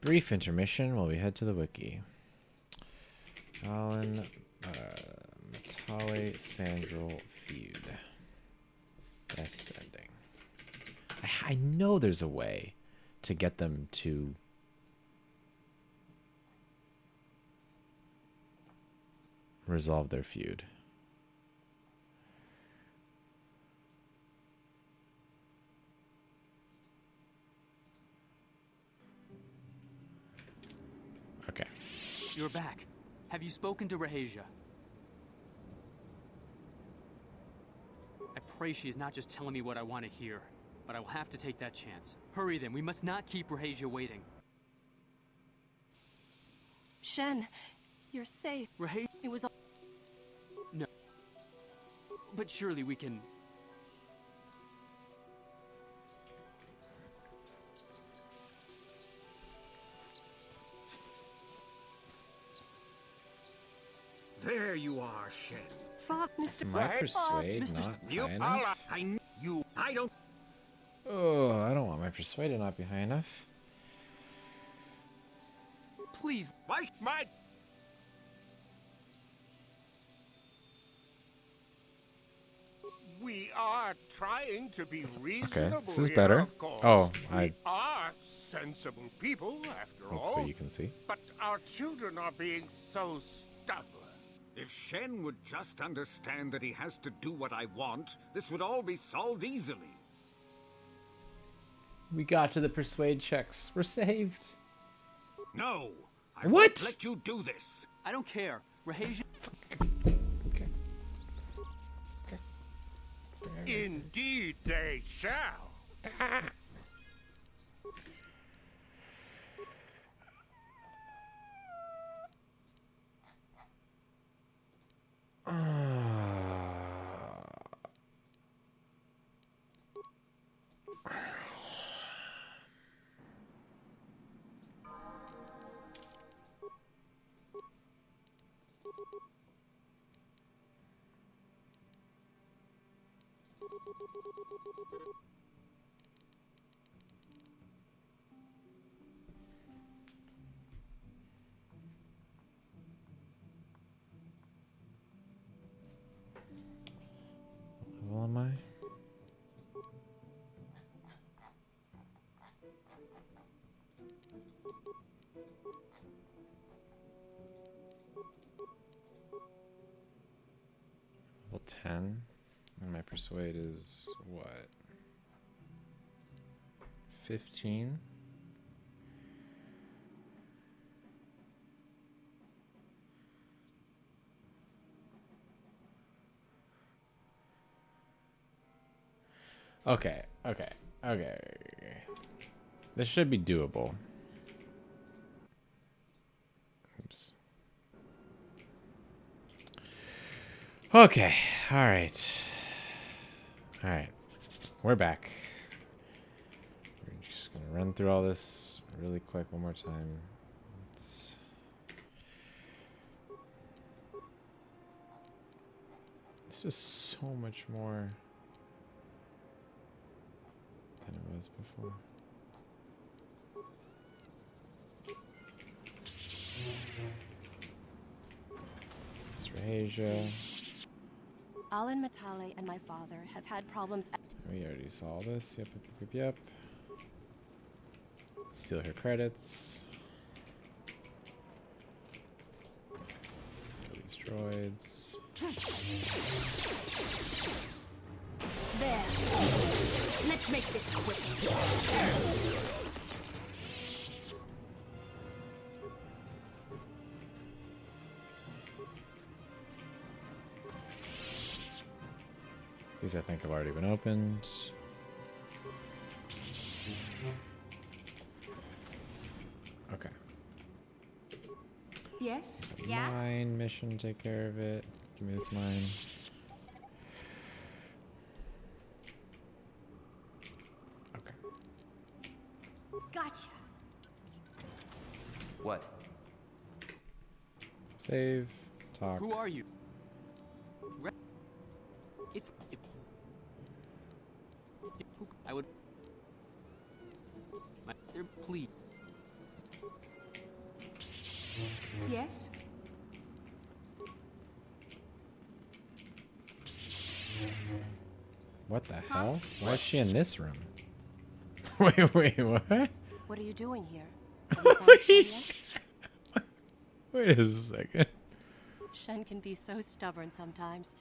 brief intermission while we head to the wiki. Alan, Matale, Sandral feud. Best ending. I know there's a way to get them to resolve their feud. You're back. Have you spoken to Rahasia? I pray she is not just telling me what I want to hear, but I will have to take that chance. Hurry then, we must not keep Rahasia waiting. Shen, you're safe. Rahasia... It was all... No. But surely we can... There you are, Shen. Mr. My persuade not You high enough? I don't... Oh, I don't want my persuade to not be high enough. Please. Why, my... We are trying to be reasonable. Okay, this is here, better. of course. Oh, we are sensible people, after all. Hopefully you can see. But our children are being so stubborn. If Shen would just understand that he has to do what I want, this would all be solved easily. We got to the persuade checks. We're saved. No! I What? won't let you do this! I don't care. Rahasia... Okay. Indeed they shall. What level am I? Level 10. And my persuade is what? 15? Okay. This should be doable. Oops. Okay. Alright. We're back. We're just gonna run through all this really quick one more time. This is so much more than it was before. It's Rahasia. Alan Matale and my father have had problems at... We already saw this. Yep. Steal her credits. Kill these droids. There. Let's make this quick. These I think have already been opened. Okay. Yes? There's a Yeah? mine mission, take care of it. Give me this mine. Okay. Gotcha. What? Save. Talk. Who are you? It's... I would... Please. Yes? What the hell? Why is she in this room? Wait, what? What are you doing here? Have you found Shen yet? Wait a second. Shen can be so stubborn sometimes.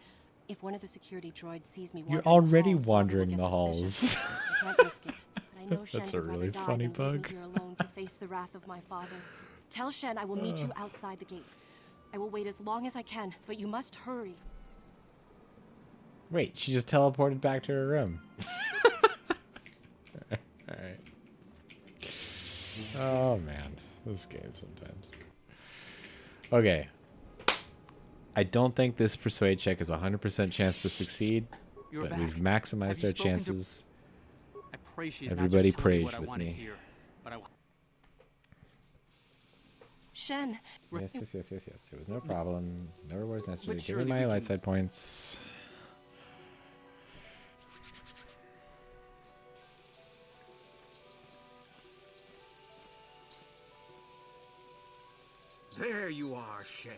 If one of the security droids sees me You're wandering the already halls, wandering Father the will get suspicious. halls. I can't risk it. But I know Shen That's a would rather really die funny than leave me bug. here alone to face the wrath of my father. Tell Shen I will meet you outside the gates. I will wait as long as I can, but you must hurry. Wait, she just teleported back to her room. Alright. Oh man, this game sometimes. Okay. I don't think this persuade check is a 100% chance to succeed, You're but back. we've maximized you our spoken to- chances. I pray she's Everybody not just telling me prays what I with want to me. hear, but I Shen, Yes. It was no problem. No rewards necessary. But Give me surely my we light can- side points. There you are, Shen.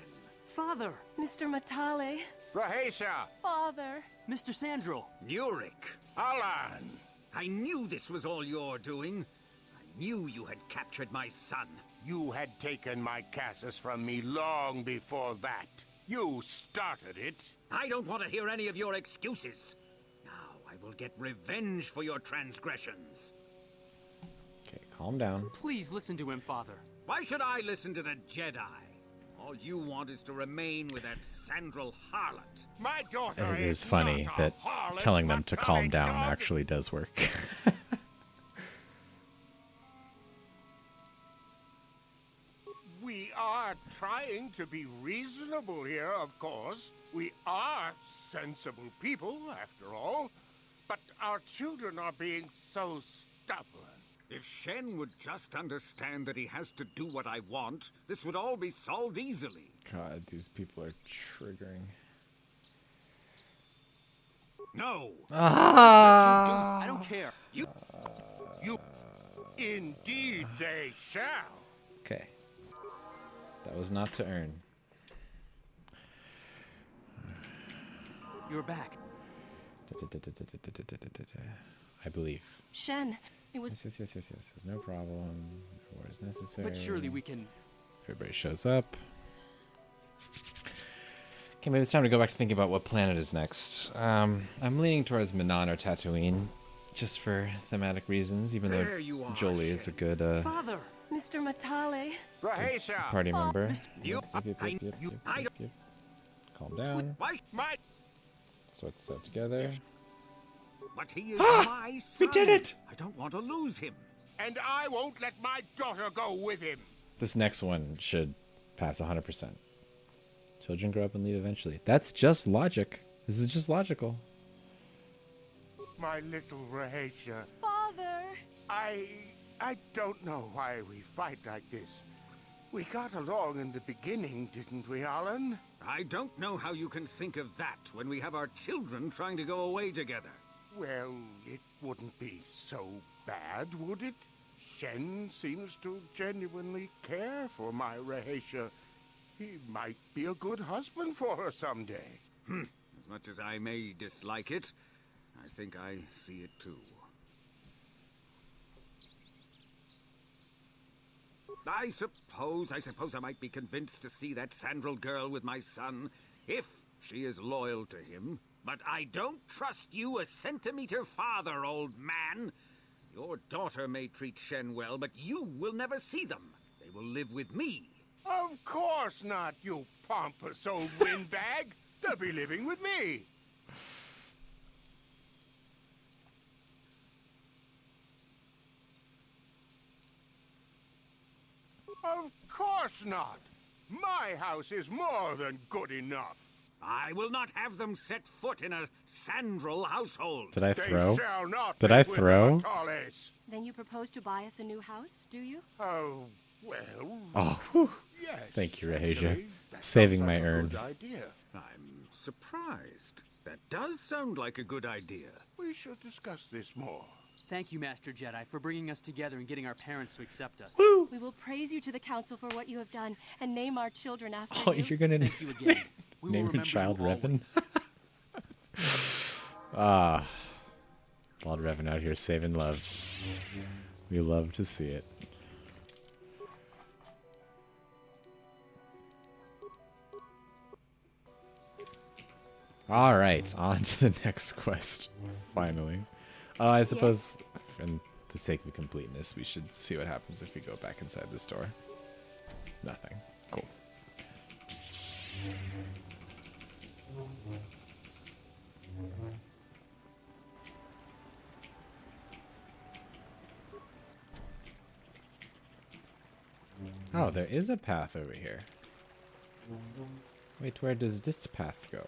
Father! Mr. Matale, Rahesia! father. Mr. Sandro! Nurik. Alan! I knew this was all your doing. I knew you had captured my son. You had taken my Cassus from me long before that. You started it. I don't want to hear any of your excuses. Now I will get revenge for your transgressions. Okay, calm down. Please listen to him, Father. Why should I listen to the Jedi? All you want is to remain with that Sandral harlot. My daughter It is is funny not a that harlot, telling them to but calm a down dog. actually does work. We are trying to be reasonable here, of course. We are sensible people, after all. But our children are being so stubborn. If Shen would just understand that he has to do what I want, this would all be solved easily. God, these people are triggering. No! Ah! I don't care. You... Indeed they shall. Okay. That was not to earn. You're back. I believe. Shen, it was... Yes. There's no problem. No words necessary. But surely we can... Everybody shows up. Okay, maybe it's time to go back to thinking about what planet is next. I'm leaning towards Manon or Tatooine, just for thematic reasons, even There you though are, Jolie is a good Father! Mr. Matale. Rahesia! party member. You- I- Calm down. Why? My... Sort this out together. But he is my son. We did it! I don't want to lose him. And I won't let my daughter go with him. This next one should pass 100%. Children grow up and leave eventually. That's just logic. This is just logical. My little Rahesia. Father. I don't know why we fight like this. We got along in the beginning, didn't we, Alan? I don't know how you can think of that when we have our children trying to go away together. Well, it wouldn't be so bad, would it? Shen seems to genuinely care for my Rahesia. He might be a good husband for her someday. As much as I may dislike it, I think I see it too. I suppose I might be convinced to see that Sandral girl with my son, if she is loyal to him. But I don't trust you a centimeter farther, old man. Your daughter may treat Shen well, but you will never see them. They will live with me. Of course not, you pompous old windbag. They'll be living with me. Of course not. My house is more than good enough. I will not have them set foot in a Sandral household. Did I They throw? shall not Did live I with the throw? Matales. Then you propose to buy us a new house, do you? Oh, well, Oh, whew. yes. Thank you, Rahesia. actually, that Saving sounds my like a urn. good idea. I'm surprised. That does sound like a good idea. We should discuss this more. Thank you, Master Jedi, for bringing us together and getting our parents to accept us. We will praise you to the council for what you have done and name our children after Oh, you. you're gonna Thank you again. We will name your remember child you Revan? Ah, Lord Revan out here saving love. We love to see it. All right, on to the next quest. Finally, I suppose, for the sake of completeness, we should see what happens if we go back inside this door. Nothing. Cool. Oh, there is a path over here. Wait, where does this path go?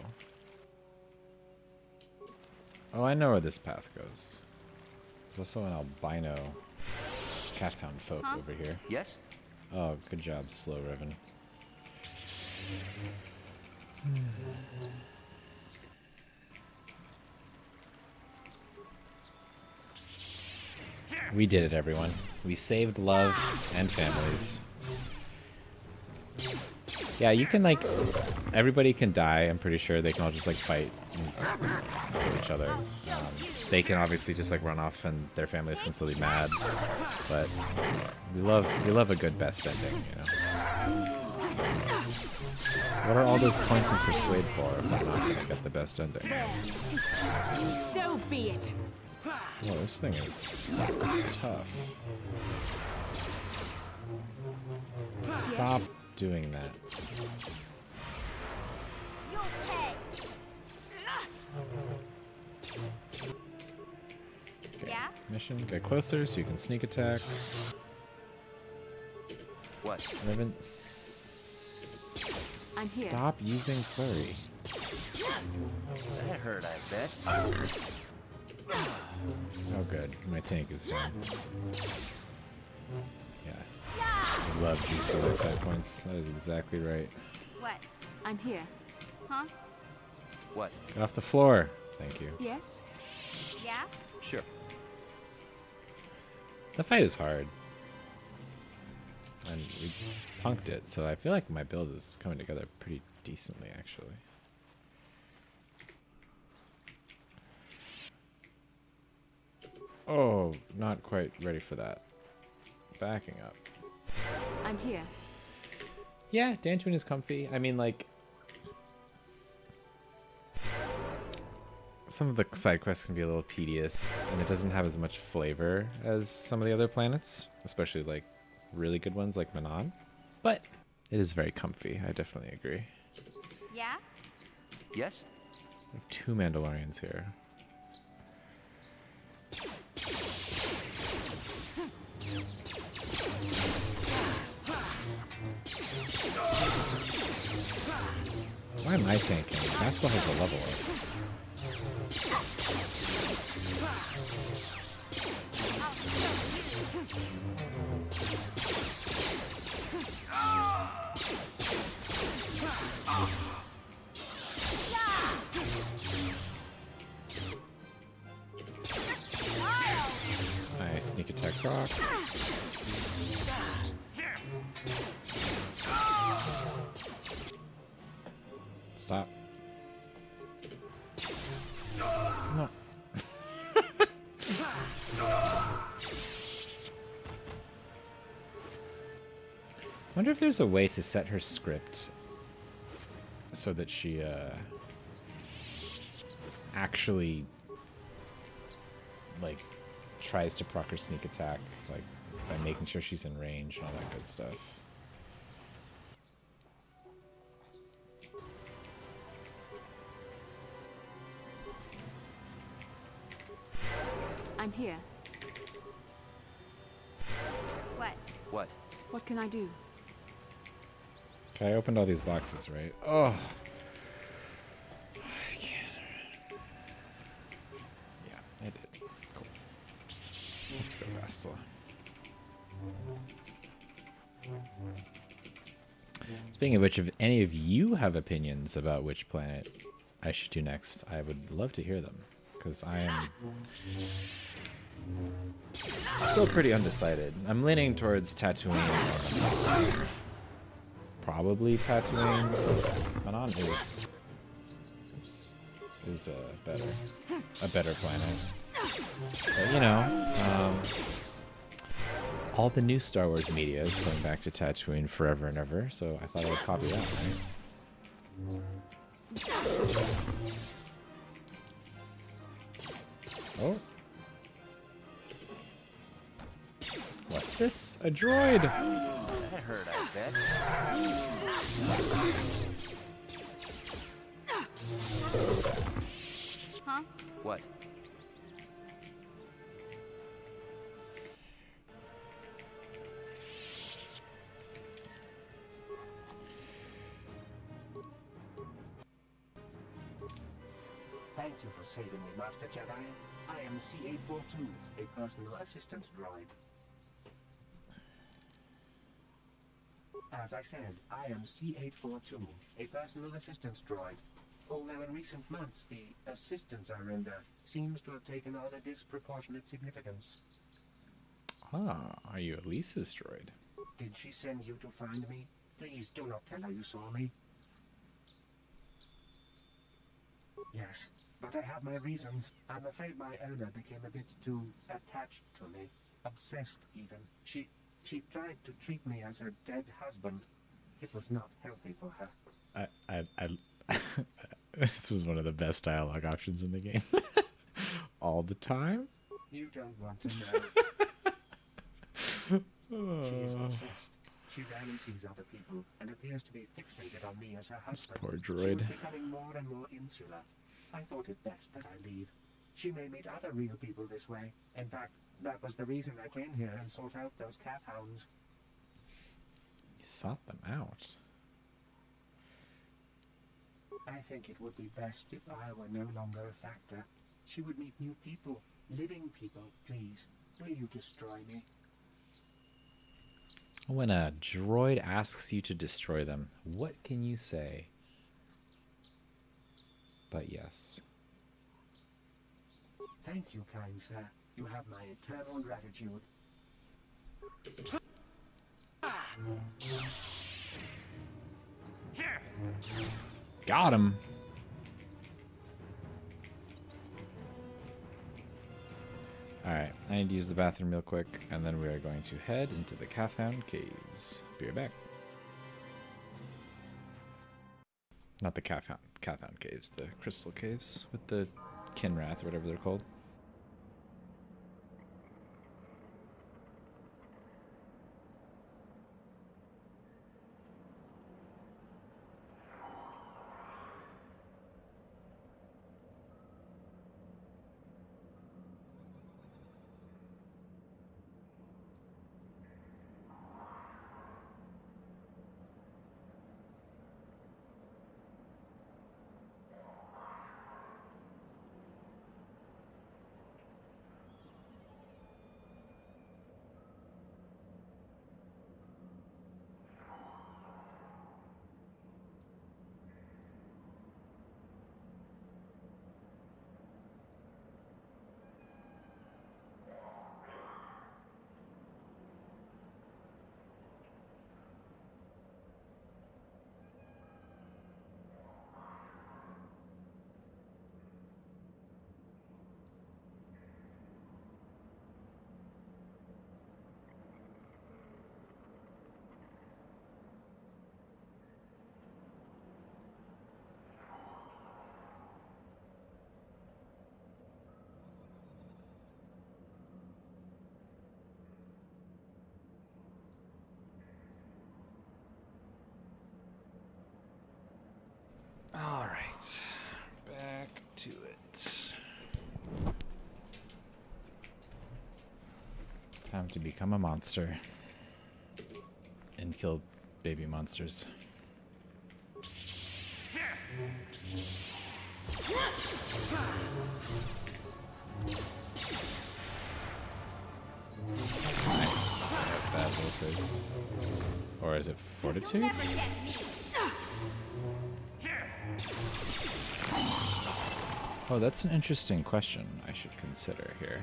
Oh, I know where this path goes. There's also an albino cat-hound folk over here. Yes? Oh, good job, Slow Riven. We did it, everyone. We saved love and families. Yeah, you can, like, everybody can die. I'm pretty sure they can all just, like, fight and kill each other. They can obviously just, like, run off and their families can still be mad. But we love a good best ending, you know? What are all those points in Persuade for if I'm not gonna get the best ending? So be it. Whoa, this thing is tough. Stop doing that. Okay. Mission, get closer so you can sneak attack. What? Riven, I'm here. stop using flurry. That hurt, I bet. Oh good, my tank is down. Yeah. I love juicy low side points. That is exactly right. What? I'm here. Huh? What? Get off the floor. Thank you. Yes? Yeah? Sure. The fight is hard. And we punked it, so I feel like my build is coming together pretty decently, actually. Oh, not quite ready for that. Backing up. I'm here. Yeah, Dantooine is comfy. I mean, like, some of the side quests can be a little tedious, and it doesn't have as much flavor as some of the other planets, especially like really good ones like Manon. But it is very comfy. I definitely agree. Yeah? Yes? We have 2 Mandalorians here. Why am I tanking? Bastila has the level up. Nice sneak attack rock. Stop. No. I wonder if there's a way to set her script so that she actually like tries to proc her sneak attack, like by making sure she's in range and all that good stuff. I'm here. What? What? What can I do? Okay, I opened all these boxes, right? Oh. I can't. Yeah, I did. Cool. Let's go, Bastila. Speaking of which, if any of you have opinions about which planet I should do next, I would love to hear them. Because I am still pretty undecided. I'm leaning towards Tatooine. Probably Tatooine. Manon is a better planet. But you know, all the new Star Wars media is going back to Tatooine forever and ever, so I thought I would copy that, right? Oh. What's this? A droid! That hurt, I bet. Huh? What? Thank you for saving me, Master Jedi. I am C-842, a personal assistant droid. As I said, I am C-842, a personal assistance droid. Although in recent months, the assistance I render seems to have taken on a disproportionate significance. Ah, are you Elisa's droid? Did she send you to find me? Please do not tell her you saw me. Yes, but I have my reasons. I'm afraid my owner became a bit too attached to me. Obsessed, even. She tried to treat me as her dead husband. It was not healthy for her. This is one of the best dialogue options in the game. All the time? You don't want to know. She is obsessed. She rarely sees other people and appears to be fixated on me as her husband. Poor She droid. was becoming more and more insular. I thought it best that I leave. She may meet other real people this way. In fact, that was the reason I came here and sought out those cat hounds. You sought them out. I think it would be best if I were no longer a factor. She would meet new people, living people. Please, will you destroy me? When a droid asks you to destroy them, what can you say? But yes. Thank you, kind sir. You have my eternal gratitude. Got him. Alright, I need to use the bathroom real quick, and then we are going to head into the Cathound Caves. Be right back. Not the Cathound Caves, the Crystal Caves with the Kinrath or whatever they're called. Alright, back to it. Time to become a monster and kill baby monsters. Nice. Bad will saves. Or is it fortitude? Oh, that's an interesting question I should consider here.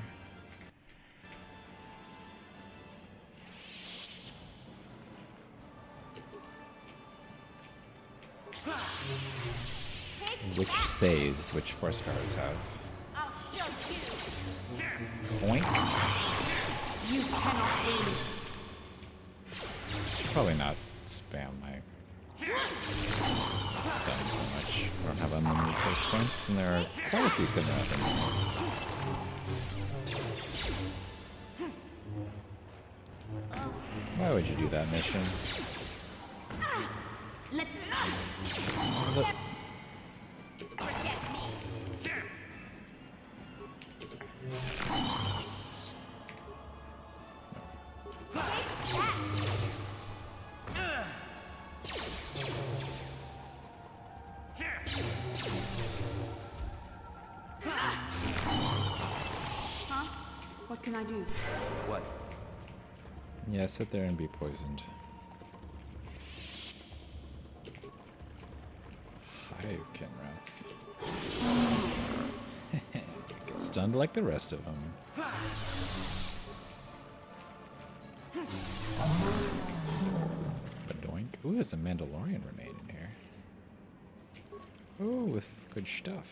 Which saves, which force powers have? I'll show you. Point? You cannot win. Should probably not spam my stun so much. I don't have unlimited force points, and there are quite a few coming up in there. Why would you do that mission? Let's Look. forget me. Huh? What can I do? What? Yeah, sit there and be poisoned. Hi, Kenrath. Get stunned like the rest of them. Badoink. Ooh, there's a Mandalorian remain in here. Ooh, with good stuff.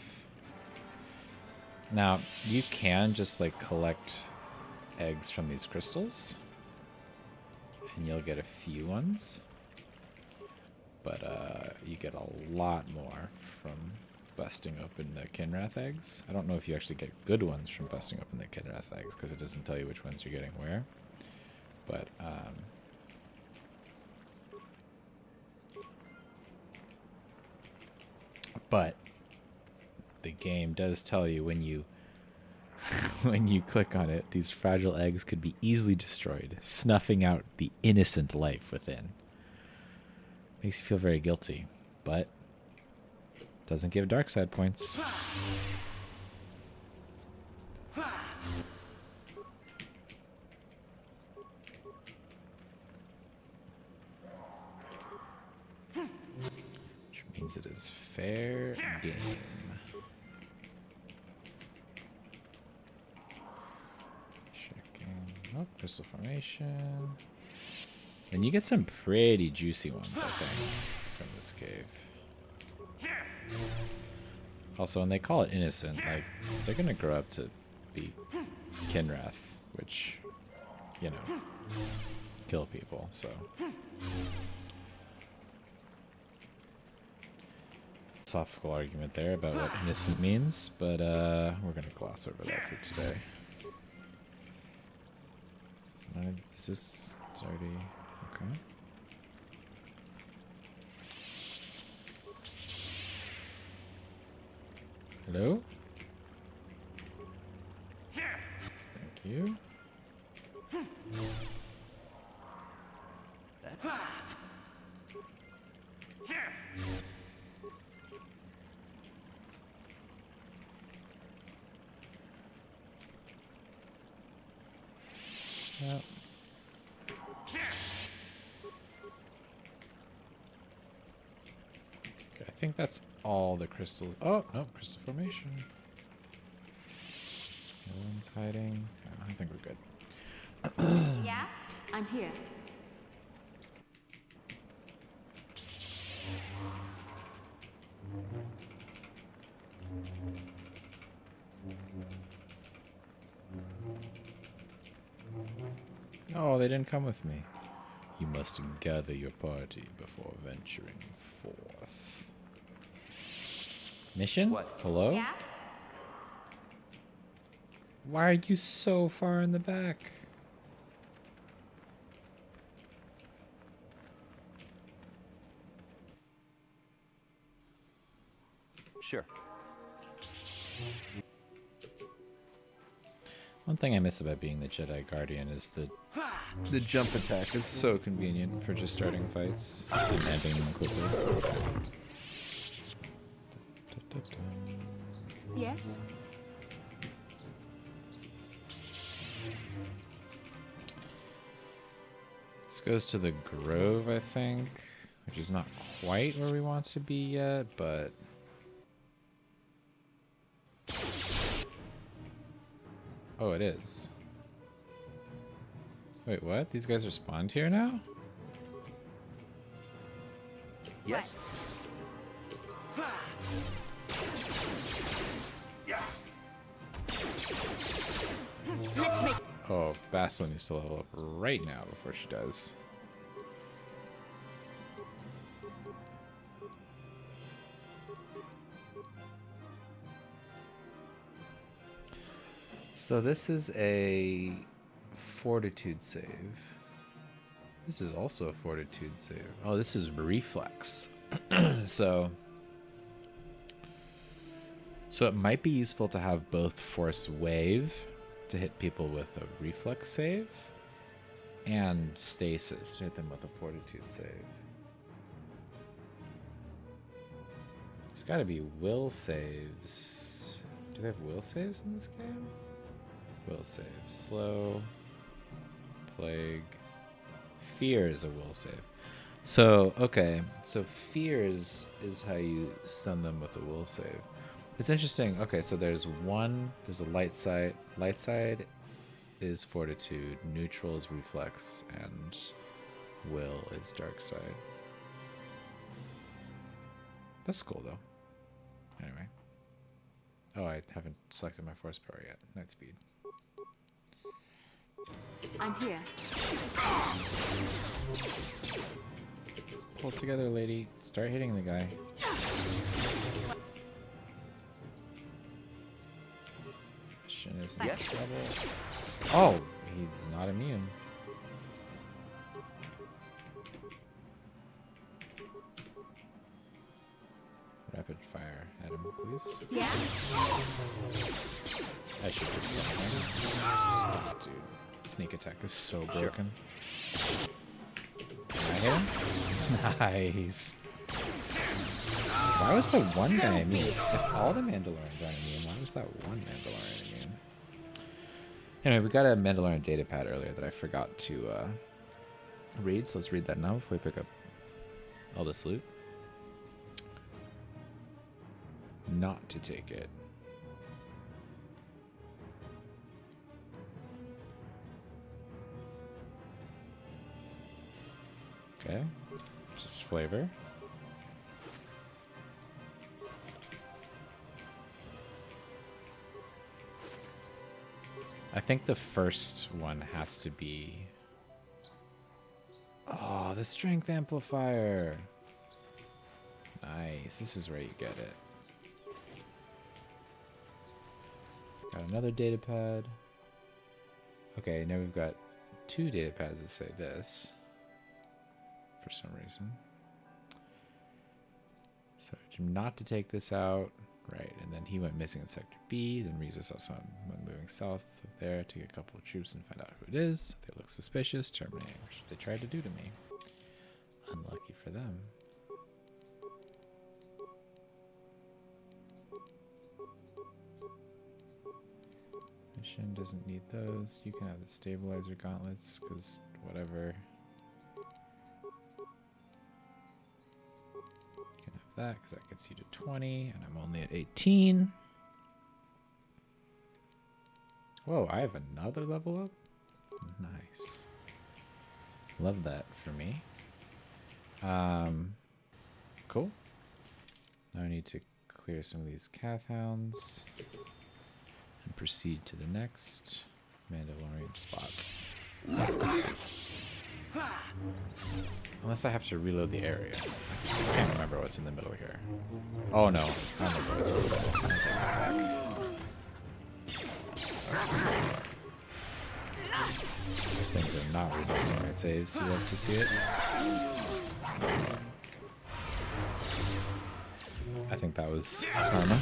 Now, you can just like collect eggs from these crystals, and you'll get a few ones. But you get a lot more from busting open the Kinrath eggs. I don't know if you actually get good ones from busting open the Kinrath eggs, because it doesn't tell you which ones you're getting where. But the game does tell you when you when you click on it, these fragile eggs could be easily destroyed, snuffing out the innocent life within. Makes you feel very guilty, but doesn't give dark side points. Which means it is fair game. Checking. Oh, crystal formation. And you get some pretty juicy ones, I think, from this cave. Also, when they call it innocent, like, they're gonna grow up to be Kinrath, which, you know, kill people, so. Philosophical argument there about what innocent means, but we're gonna gloss over that for today. Is this already okay? Hello? Thank you. Yep. Okay, I think that's all the crystals. Oh, no, crystal formation. No one's hiding. I think we're good. Yeah? I'm here. Oh, they didn't come with me. You must gather your party before venturing forth. Mission? What? Hello? Yeah? Why are you so far in the back? Sure. One thing I miss about being the Jedi Guardian is the jump attack is so convenient for just starting fights and ending them quickly. Yes? This goes to the Grove, I think, which is not quite where we want to be yet, but... Oh, it is. Wait, what? These guys are spawned here now? Yes. Let's make Oh, Basila needs to level up right now before she does. So this is a fortitude save. This is also a fortitude save. Oh, this is reflex. So it might be useful to have both force wave to hit people with a reflex save and stasis to hit them with a fortitude save. There's got to be will saves. Do they have will saves in this game? Will save. Slow. Plague. Fear is a will save. So, okay. So fears is how you stun them with a will save. It's interesting. Okay, so there's a light side. Light side is fortitude. Neutral is reflex. And will is dark side. That's cool, though. Anyway. Oh, I haven't selected my force power yet. Night speed. I'm here. Pull together, lady. Start hitting the guy. Shin is in trouble. Oh, he's not immune. Rapid fire at him, please. Yeah? I should just go him. Oh, dude. Sneak attack is so broken. Can I hit him? Nice. Why was the one guy immune? If all the Mandalorians aren't immune, why was that one Mandalorian immune? Anyway, we got a Mandalorian data pad earlier that I forgot to read, so let's read that now before we pick up all this loot. Not to take it. Okay, just flavor. I think the first one has to be... Oh, the strength amplifier. Nice, this is where you get it. Got another data pad. Okay, now we've got 2 data pads that say this. For some reason. So not to take this out. Right, and then he went missing in Sector B, then Reezus also went moving south of there to get a couple of troops and find out who it is. They look suspicious, terminating, which they tried to do to me. Unlucky for them. Mission doesn't need those. You can have the stabilizer gauntlets, because whatever. That because that gets you to 20 and I'm only at 18. Whoa, I have another level up? Nice. Love that for me. Cool. Now I need to clear some of these calf hounds and proceed to the next Mandalorian spot. Unless I have to reload the area. I can't remember what's in the middle here. Oh no, I remember what's in the middle. I'll take that back. These things are not resisting my saves. You love to see it. I think that was karma.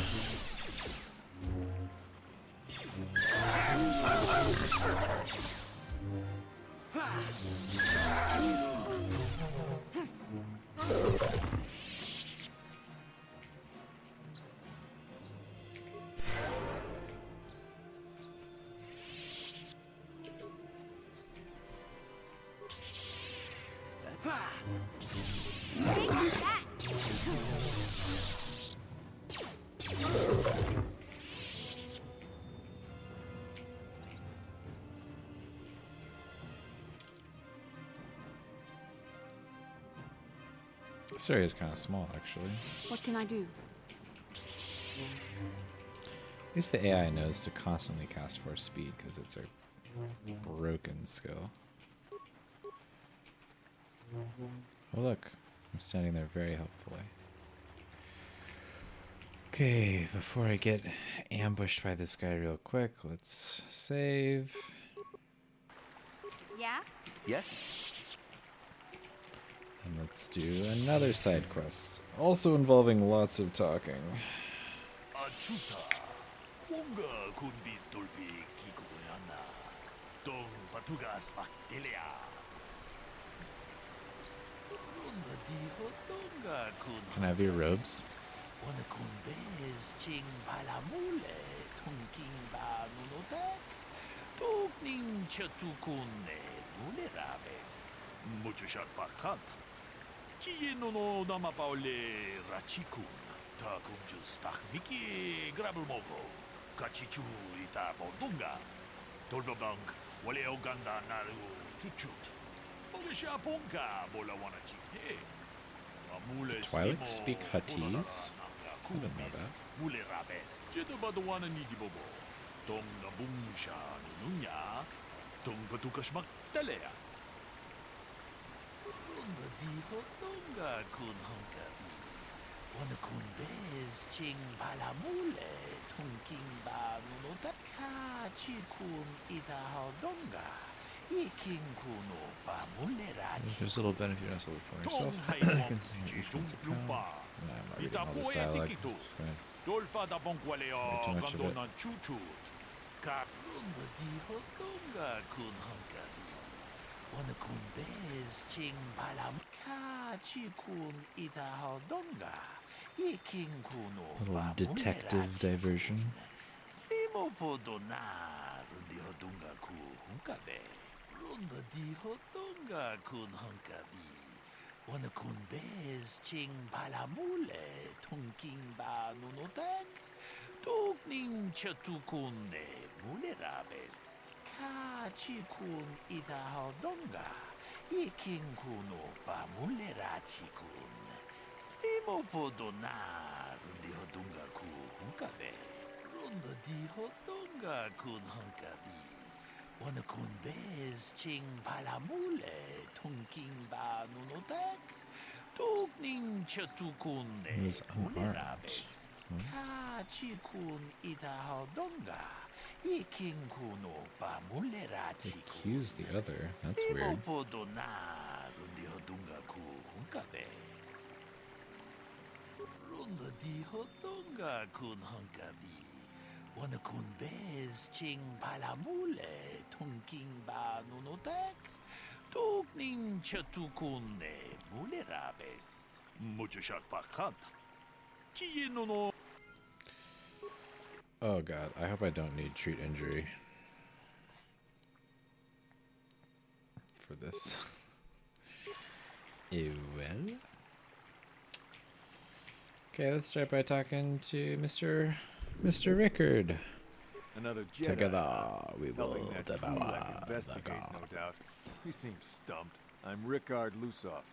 This area is kind of small, actually. What can I do? At least the AI knows to constantly cast force speed because it's a broken skill. Oh look, I'm standing there very helpfully. Okay, before I get ambushed by this guy real quick, let's save. Yeah? Yes? Let's do another side quest, also involving lots of talking. Achuta, Wonga kunbis dolpi kikoyana, Dong patugas baktelia. Ronda diho donga kun. Can I have your robes? Wana kun bez ching palamule, tunking ba nunotek, tukning chatukune muneraves. Mucho shot bakat. Kieno no namapaule rachikun. Takunjus takmiki grabelmovo. Kachichu ita bondunga. Tolbabank wale oganda naru chuchut. Bolisha ponka bola wana chikne. Twilight speak Huttese? I didn't know that. Mule rabes. Jito badwana nidi bobo. Tong na bungsha nunya. Tong patukas maktalea. Ronda diho donga kun honkabi. Wana kun bez ching palamule. Tunking ba nunoda. Ka chikun ita hodonga. Iking kuno pa mulera. There's a little benefit also for yourself. I'm not reading all this dialogue. Just gonna Dolfa da bonqualeo, too much of it. gandona chuchut. Karunda di hotonga kun honkabi. Wana kun bez ching palam. Ka chikun ita hodonga. Iking kuno little detective diversion. Slimo podona rundi hodonga ku honkabe. Runda di hotonga kun honkabi. Wana kun bez ching palamule tunking ba nunotek. Tukning chatukunde mulerabes. Ka chikun ita hodonga. Iking kuno pa mulera chikun. Slimo podona rundi hodonga ku hunkabe. Runda di hodonga kun hunkabi. Wana kun bez ching palamule tunking ba nunotek. Tukning chatukunde Who's unarmed? mulerabes. Ka chikun ita hodonga. Iking kuno pa mulera chikun. Accuse the other. That's weird. Podona rundi hodonga ku hunkabe. Runda di hodonga kun hunkabi. Wana kun bez ching palamule tunking ba nunotek. Tukning chatukunde mulerabes. Mucho shot pakat. Kieno no. Oh god, I hope I don't need treat injury for this. Well. Okay, let's start by talking to Mr. Rickard. Another Jedi. Together we will Helping that devour Twi'lek the investigate, no gods. doubt. He seems stumped. I'm Rickard Lusoff.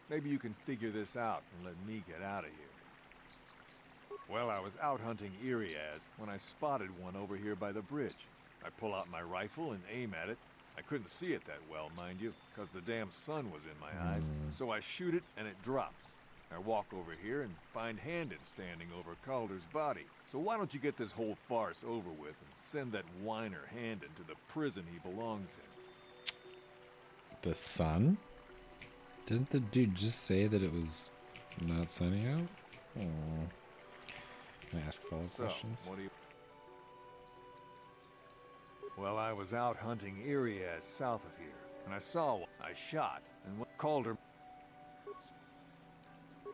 Maybe you can figure this out and let me get out of here. Well, I was out hunting Iriaz when I spotted one over here by the bridge. I pull out my rifle and aim at it. I couldn't see it that well, mind you, because the damn sun was in my eyes. So I shoot it and it drops. I walk over here and find Handon standing over Calder's body. So why don't you get this whole farce over with and send that whiner Handon to the prison he belongs in? The sun? Didn't the dude just say that it was not sunny out? Oh. Can I ask follow-up So, questions? what do you... Well, I was out hunting Iriaz south of here, and I saw one. I shot, and called her.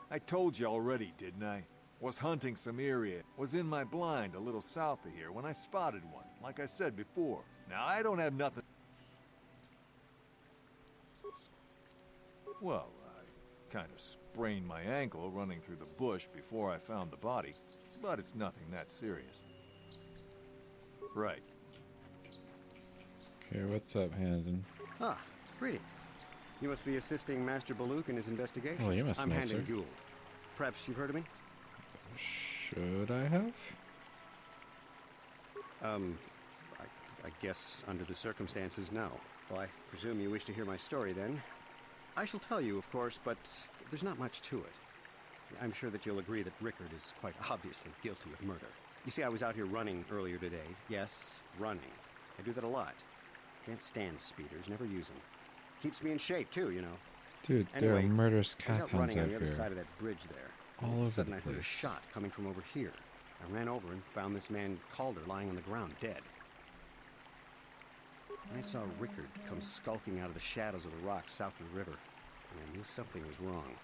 I told you already, didn't I? Was hunting some Iriaz. Was in my blind a little south of here when I spotted one, like I said before. Now, I don't have nothing... Well, I kind of sprained my ankle running through the bush before I found the body, but it's nothing that serious. Right. Okay, what's up, Handon? Ah, greetings. You must be assisting Master Baluk in his investigation. Well, you must I'm know, Handon sir. Gould. Perhaps you've heard of me? Should I have? I guess under the circumstances, no. Well, I presume you wish to hear my story, then. I shall tell you, of course, but there's not much to it. I'm sure that you'll agree that Rickard is quite obviously guilty of murder. You see, I was out here running earlier today. Yes, running. I do that a lot. Can't stand speeders, never use them. Keeps me in shape, too, you know. Dude, there are Anyway, murderous I was Kath out hounds running on out the other here. side of that bridge there. All All of over a sudden, the I heard a place. shot coming from over here. I ran over and found this man Calder lying on the ground, dead. I saw Rickard come skulking out of the shadows of the rocks south of the river, and I knew something was wrong.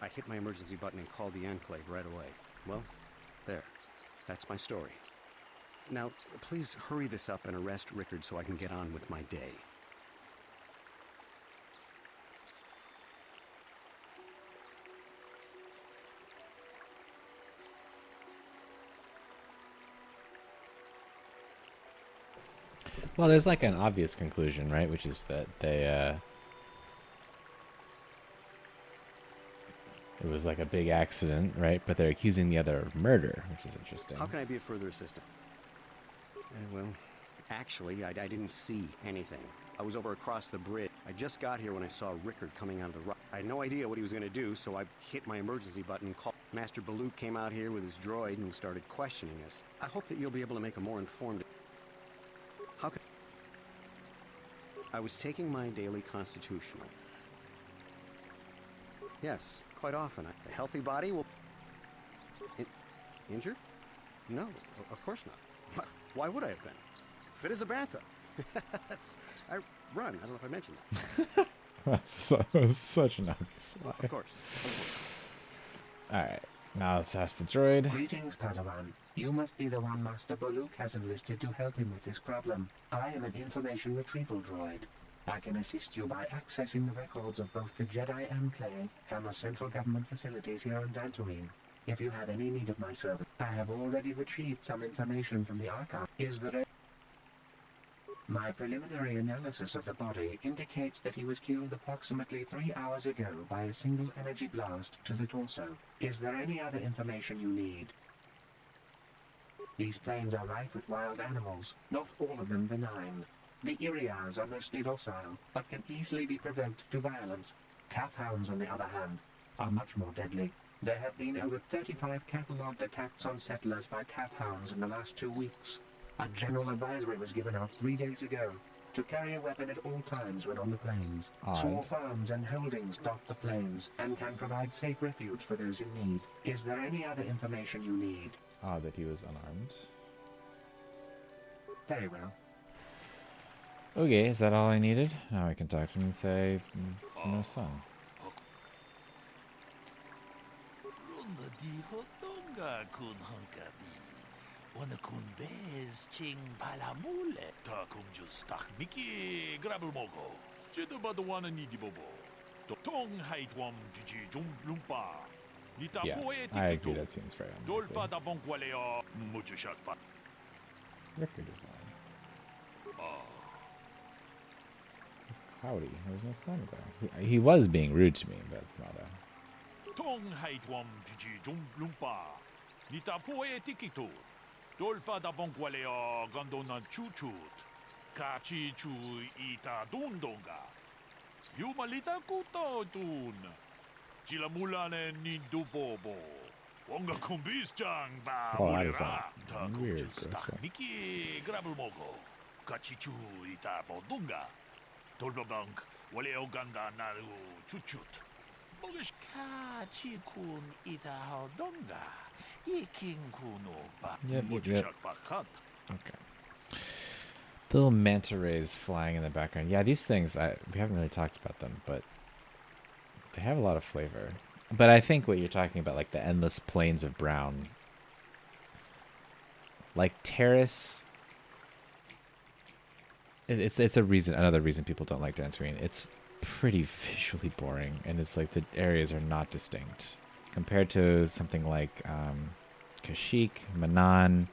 I hit my emergency button and called the Enclave right away. Well, there. That's my story. Now, please hurry this up and arrest Rickard so I can get on with my day. Well, there's like an obvious conclusion, right? Which is that it was like a big accident, right? But they're accusing the other of murder, which is interesting. How can I be of further assistance? Well, actually, I didn't see anything. I was over across the bridge. I just got here when I saw Rickard coming out of the rock. I had no idea what he was going to do, so I hit my emergency button and called. Master Baloo came out here with his droid and started questioning us. I hope that you'll be able to make a more informed... How could... I was taking my daily constitutional. Yes, quite often. A healthy body will... Injured? No, of course not. Why would I have been? Fit as a bathtub. I run. I don't know if I mentioned that. That's such an obvious lie. Of course. Alright, now let's ask the droid. Greetings, Padawan. You must be the one Master Baluk has enlisted to help him with this problem. I am an information retrieval droid. I can assist you by accessing the records of both the Jedi Enclave and the central government facilities here on Dantooine. If you have any need of my service, I have already retrieved some information from the archive. My preliminary analysis of the body indicates that he was killed approximately 3 hours ago by a single energy blast to the torso. Is there any other information you need? These plains are rife with wild animals, not all of them benign. The Irias are mostly docile, but can easily be provoked to violence. Kath hounds, on the other hand, are much more deadly. There have been over 35 catalogued attacks on settlers by Kath hounds in the last 2 weeks. A general advisory was given out 3 days ago to carry a weapon at all times when on the plains. Small farms and holdings dot the plains and can provide safe refuge for those in need. Is there any other information you need? That he was unarmed. Very well. Okay, is that all I needed? Now I can talk to him and say, it's no son. Wanna kun bez ching palamule. Ta kung just tak miki grabel mogo. Jedo ba the wana ni di bobo. Tong height wam jiji jum lumpa. Nita Yeah, poe I agree, that seems very unlikely. Dolpa da bonkwaleo mucho shot pa. Rickard is on. It's cloudy. There's no sun there. He was being rude to me, but it's not a... Tong height wam jiji jum lumpa. Nita poe tikito. Dolpa da bonkwaleo gandona chuchut. Kachi chu ita dundonga. Yumalita kuto tun. Chila mulane ni dubobo. Wonga kumbis jang ba Oh, that is mulera. Ta weird, kunjus gross. tak miki grabel mogo. Kachichu ita bodunga. Dolpa bank wale oganda naru chuchut. Bogish kachi kun ita hodonga. Iking kuno ba. Yep. Bakat. Okay. The little manta rays flying in the background. Yeah, these things, we haven't really talked about them, but they have a lot of flavor. But I think what you're talking about, like the endless plains of brown, like Terrace, it's a reason, another reason people don't like Dantooine. It's pretty visually boring, and it's like the areas are not distinct compared to something like Kashyyyk, Manan,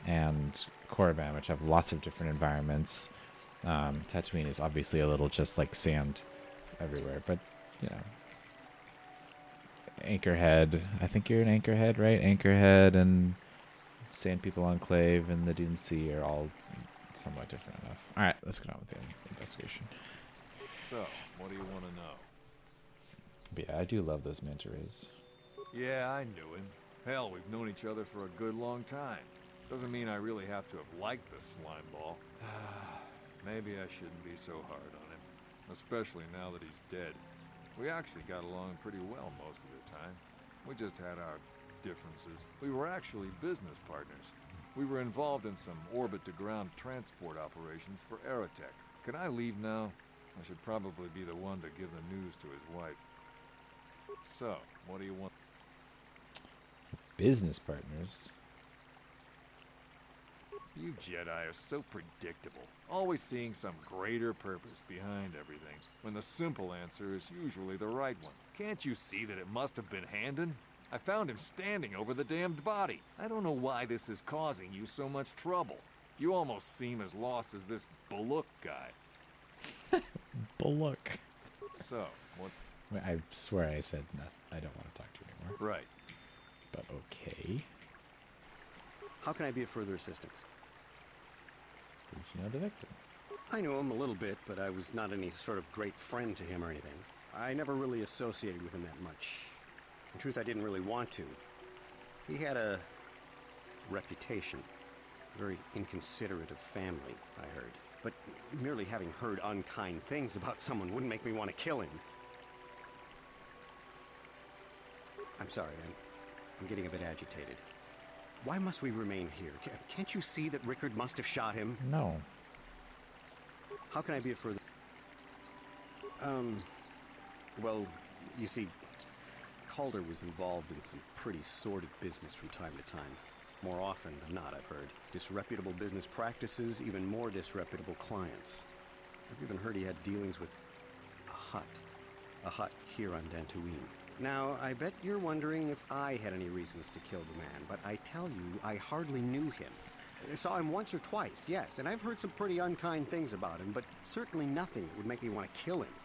and Korriban, which have lots of different environments. Tatooine is obviously a little just like sand everywhere, but you know, Anchorhead, I think you're in Anchorhead, right? Anchorhead and Sand People Enclave and the Dune Sea are all somewhat different enough. All right, let's get on with the investigation. So, what do you want to know? But yeah, I do love those manta rays. Yeah, I knew him. Hell, we've known each other for a good long time. Doesn't mean I really have to have liked the slime ball. Maybe I shouldn't be so hard on him. Especially now that he's dead. We actually got along pretty well most of the time. We just had our differences. We were actually business partners. We were involved in some orbit-to-ground transport operations for Aerotech. Can I leave now? I should probably be the one to give the news to his wife. So, what do you want? Business partners? You Jedi are so predictable, always seeing some greater purpose behind everything, when the simple answer is usually the right one. Can't you see that it must have been Handon? I found him standing over the damned body. I don't know why this is causing you so much trouble. You almost seem as lost as this Bullock guy. Bullock. So, what? I swear I said nothing. I don't want to talk to you anymore. Right. But okay. How can I be of further assistance? Did you know the victim? I knew him a little bit, but I was not any sort of great friend to him or anything. I never really associated with him that much. In truth, I didn't really want to. He had a reputation. Very inconsiderate of family, I heard. But merely having heard unkind things about someone wouldn't make me want to kill him. I'm sorry, I'm getting a bit agitated. Why must we remain here? Can't you see that Rickard must have shot him? No. How can I be of further... Well, you see, Calder was involved in some pretty sordid business from time to time. More often than not, I've heard. Disreputable business practices, even more disreputable clients. I've even heard he had dealings with a hut here on Dantooine. Now, I bet you're wondering if I had any reasons to kill the man, but I tell you, I hardly knew him. I saw him once or twice, yes, and I've heard some pretty unkind things about him, but certainly nothing that would make me want to kill him.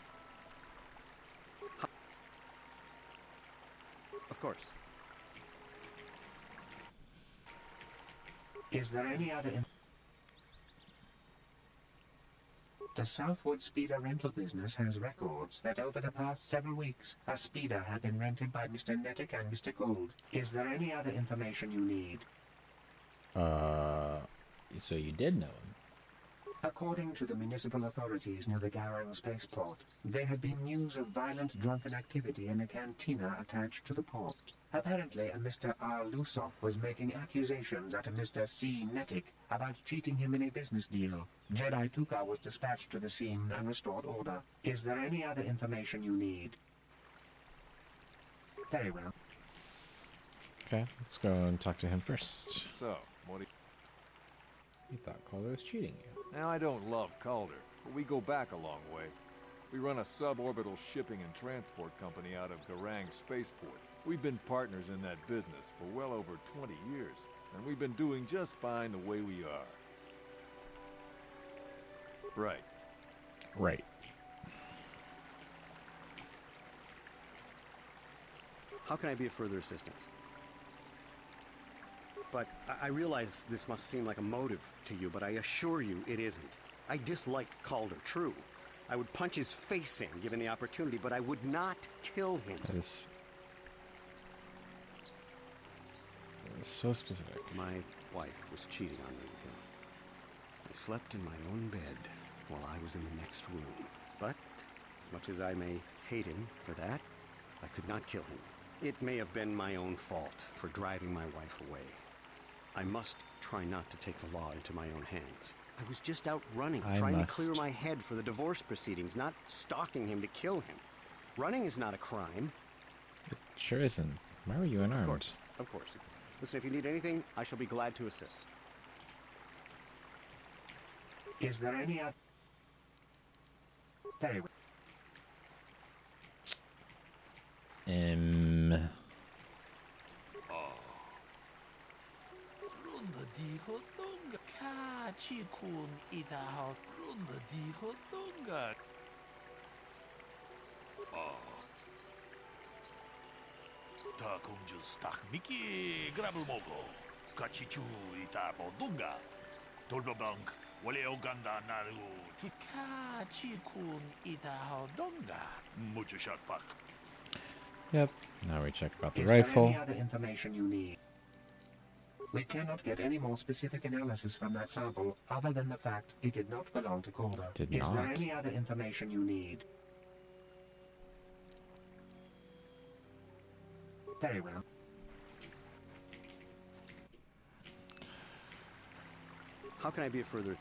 Of course. Is there any other... The Southwood Speeder rental business has records that over the past several weeks, a speeder had been rented by Mr. Nettic and Mr. Gold. Is there any other information you need? So you did know him? According to the municipal authorities near the Garang spaceport, there had been news of violent drunken activity in a cantina attached to the port. Apparently, a Mr. R. Lusoff was making accusations at a Mr. C. Nettic about cheating him in a business deal. Jedi Tuka was dispatched to the scene and restored order. Is there any other information you need? Very well. Okay, let's go and talk to him first. So, what do You thought Calder was cheating you. Now, I don't love Calder, but we go back a long way. We run a suborbital shipping and transport company out of Garang Spaceport. We've been partners in that business for well over 20 years, and we've been doing just fine the way we are. Right. Right. How can I be of further assistance? But I realize this must seem like a motive to you, but I assure you it isn't. I dislike Calder, true. I would punch his face in, given the opportunity, but I would not kill him. That is so specific. My wife was cheating on me with him. I slept in my own bed while I was in the next room. But, as much as I may hate him for that, I could not kill him. It may have been my own fault for driving my wife away. I must try not to take the law into my own hands. I was just out running, trying to clear my head for the divorce proceedings, not stalking him to kill him. Running is not a crime. It sure isn't. Why were you unarmed? Of course, of course. Listen, if you need anything, I shall be glad to assist. Is there any other... Very well. Runda dijo donga. Kachi kun itaho. Runda dijo donga. Ta kunju stak miki grabel mogo. Kachichu ita bodunga. Tolbabank. Wale oganda naru. Kachi kun itaho donga. Mucho shot pak. Yep. Now we check about the Is rifle. there any other information you need? We cannot get any more specific analysis from that sample other than the fact it did not belong to Calder. Did Is there not. any other information you need? Very well. How can I be of further...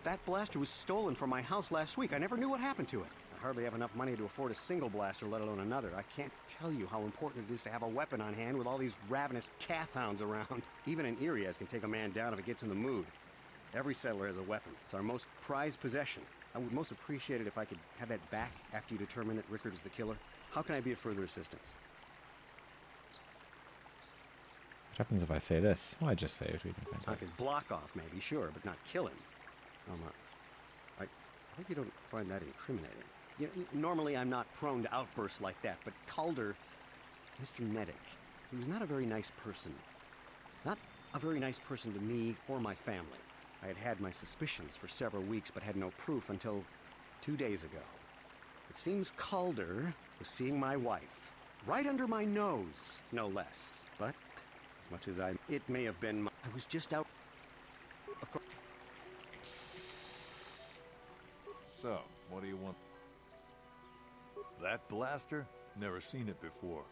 That blaster was stolen from my house last week. I never knew what happened to it. I hardly have enough money to afford a single blaster, let alone another. I can't tell you how important it is to have a weapon on hand with all these ravenous cath hounds around. Even an Irias can take a man down if it gets in the mood. Every settler has a weapon. It's our most prized possession. I would most appreciate it if I could have that back after you determine that Rickard is the killer. How can I be of further assistance? What happens if I say this? Well, I just say it. We can find I out. could block off, maybe, sure, but not kill him. I hope you don't find that incriminating. You know, normally I'm not prone to outbursts like that, but Calder, Mr. Nedick, he was not a very nice person. Not a very nice person to me or my family. I had had my suspicions for several weeks, but had no proof until 2 days ago. It seems Calder was seeing my wife, right under my nose, no less. But, as much as it may have been I was just out... Of course... So, what do you want? That blaster? Never seen it before.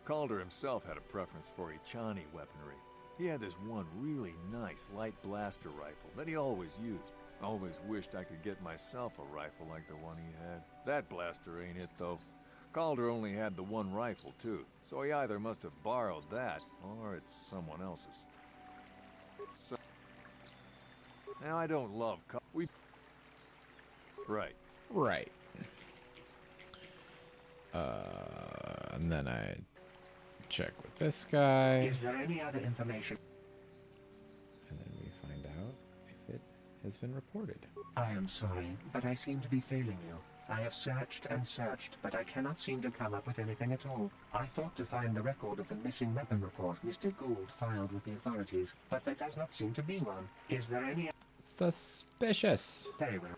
Calder himself had a preference for Echani weaponry. He had this one really nice light blaster rifle that he always used. Always wished I could get myself a rifle like the one he had. That blaster ain't it, though. Calder only had the one rifle, too, so he either must have borrowed that, or it's someone else's. So... Now, I don't love Right. Right. And then I check with this guy. Is there any other information? And then we find out if it has been reported. I am sorry, but I seem to be failing you. I have searched and searched, but I cannot seem to come up with anything at all. I thought to find the record of the missing weapon report Mr. Gould filed with the authorities, but there does not seem to be one. Is there any... Suspicious. Very well.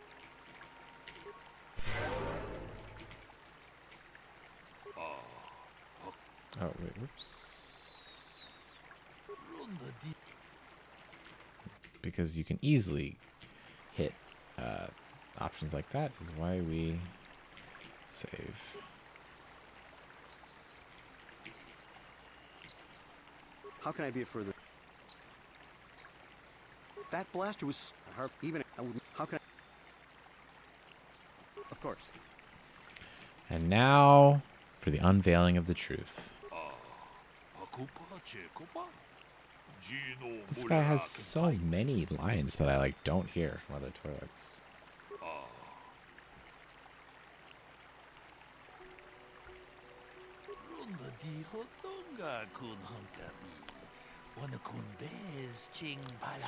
Oh, wait, whoops. Because you can easily hit options like that is why we save. How can I be a further... That blaster was... Even... How can I... Of course. And now for the unveiling of the truth. This guy has so many lines that I don't hear from other toilets.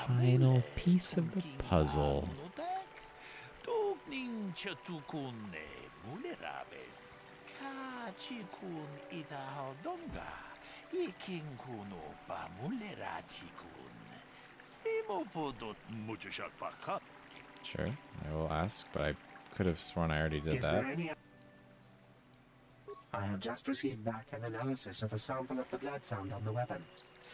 Final piece of the puzzle. Sure, I will ask, but I could have sworn I already did that. I have just received back an analysis of a sample of the blood found on the weapon.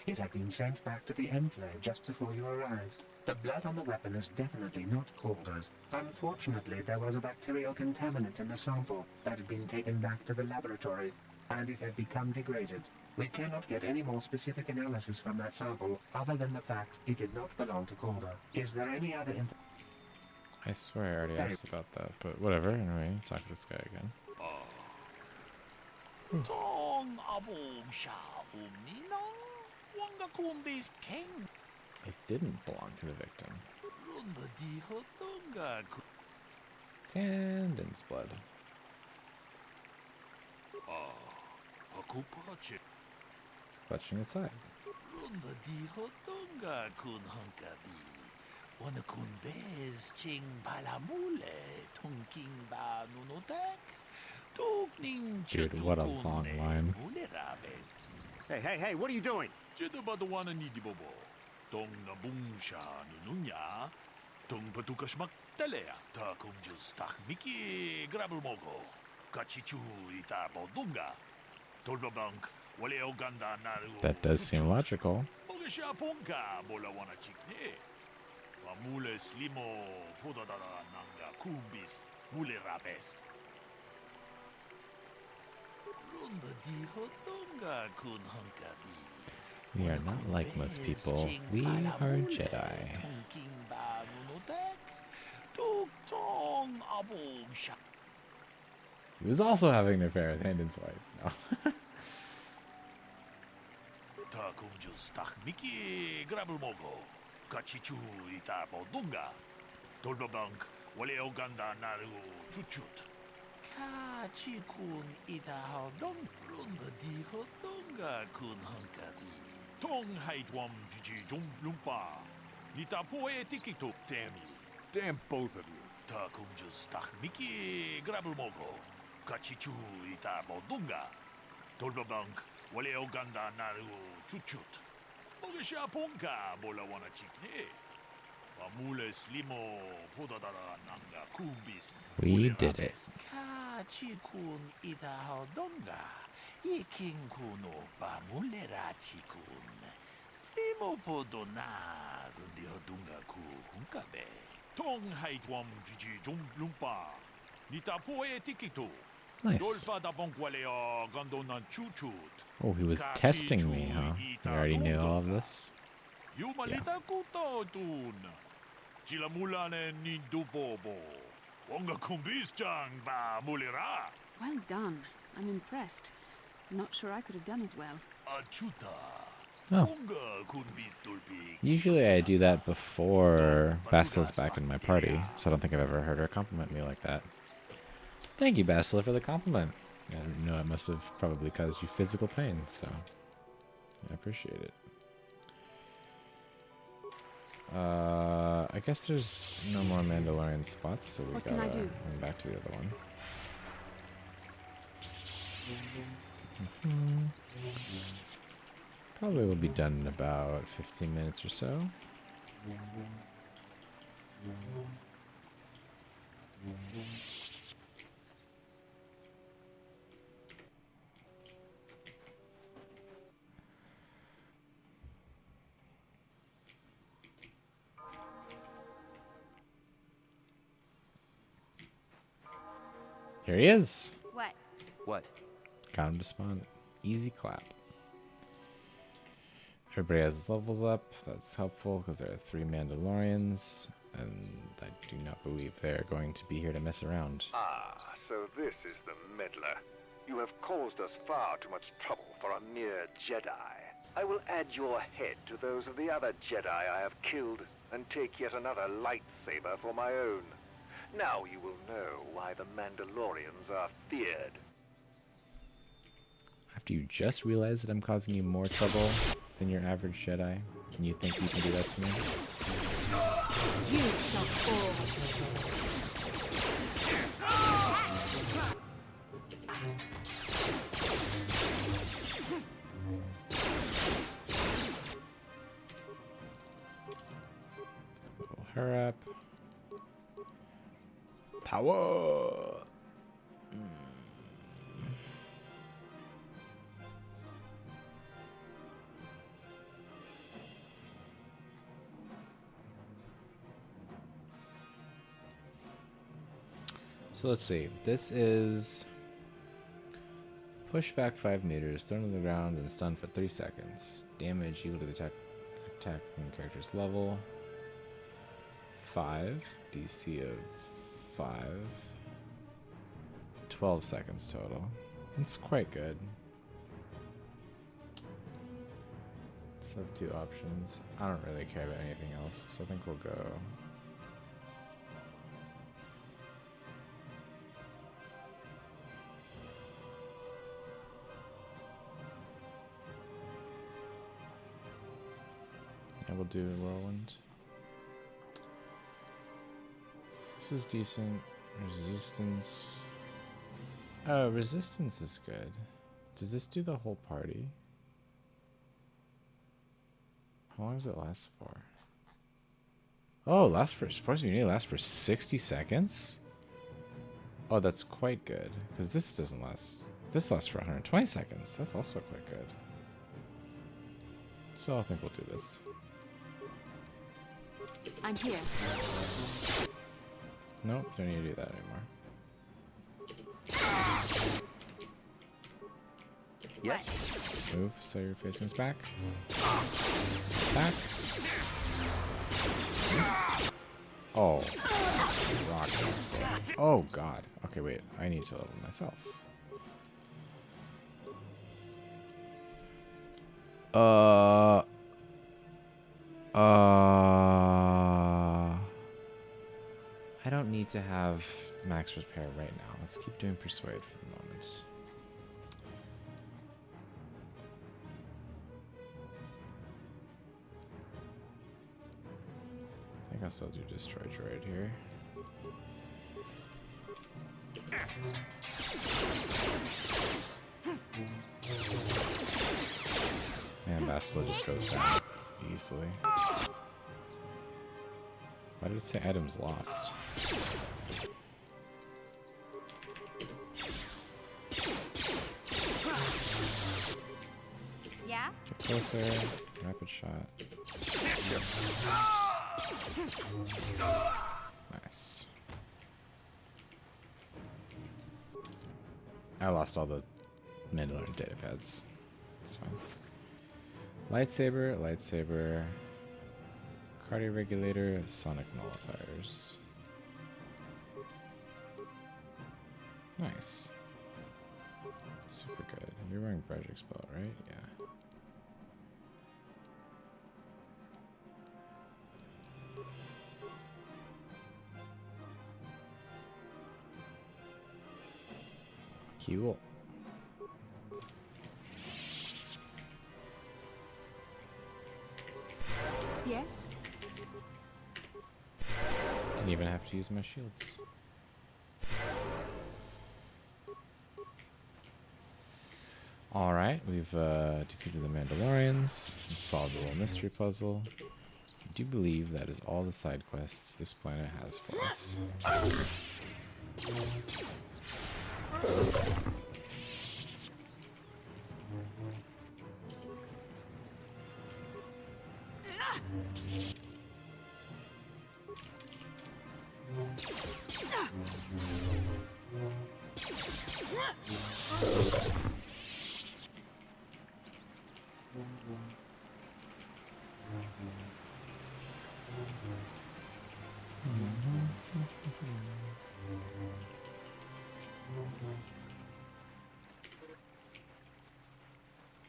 It had been sent back to the Enclave just before you arrived. The blood on the weapon is definitely not Calder's. Unfortunately, there was a bacterial contaminant in the sample that had been taken back to the laboratory, and it had become degraded. We cannot get any more specific analysis from that sample, other than the fact it did not belong to Calder. Is there any other I swear I already asked about that, but whatever. Anyway, talk to this guy again. It didn't belong to the victim. Sand and blood. It's clutching aside. Dude, what a long line. Hey, what are you doing? That does seem logical. We are not like most people. We are Jedi. He was also having an affair with Hendon's wife. No. Damn you. Damn both of you. We did it. Nice. Oh, he was testing me, huh? He already knew all of this? Yeah. Well done. I'm impressed. Not sure I could have done as well. Oh. Usually I do that before Basila's back in my party, so I don't think I've ever heard her compliment me like that. Thank you, Basila, for the compliment. I know it must have probably caused you physical pain, so I appreciate it. I guess there's no more Mandalorian spots, so we gotta run back to the other one. Probably will be done in about 15 minutes or so. Here he is. What? What? Got him to spawn. Easy clap. Everybody has levels up. That's helpful because there are 3 Mandalorians, and I do not believe they're going to be here to mess around. Ah, so this is the meddler. You have caused us far too much trouble for a mere Jedi. I will add your head to those of the other Jedi I have killed, and take yet another lightsaber for my own. Now you will know why the Mandalorians are feared. After you just realized that I'm causing you more trouble than your average Jedi, and you think you can do that to me? You shall fall. Pull her up. Power! So let's see. This is push back 5 meters, thrown to the ground, and stunned for 3 seconds. Damage equal to the attacking character's level. 5. DC of 5. 12 seconds total. It's quite good. Let's have 2 options. I don't really care about anything else, so I think we'll go. Yeah, we'll do Whirlwind. This is decent. Resistance. Oh, resistance is good. Does this do the whole party? How long does it last for? Oh, lasts for Force Unity lasts for 60 seconds? Oh, that's quite good. Because this doesn't last. This lasts for 120 seconds. That's also quite good. So I think we'll do this. I'm here. Nope, don't need to do that anymore. Yes? Move so you're facing his back. Back. Nice. Oh. Rock missile. Oh god. Okay, wait. I need to level myself. I don't need to have max repair right now. Let's keep doing persuade for the moment. I think I'll still do destroy droid here. Man, Bastila just goes down easily. Why did it say items lost? Yeah? Get closer. Rapid shot. Nice. I lost all the mid-learned data pads. It's fine. Lightsaber, lightsaber. Cardio regulator, sonic nullifiers. Nice. Super good. You're wearing Bredrick's bow, right? Yeah. Cool. Yes? Didn't even have to use my shields. Alright, we've defeated the Mandalorians, solved the little mystery puzzle. I do believe that is all the side quests this planet has for us.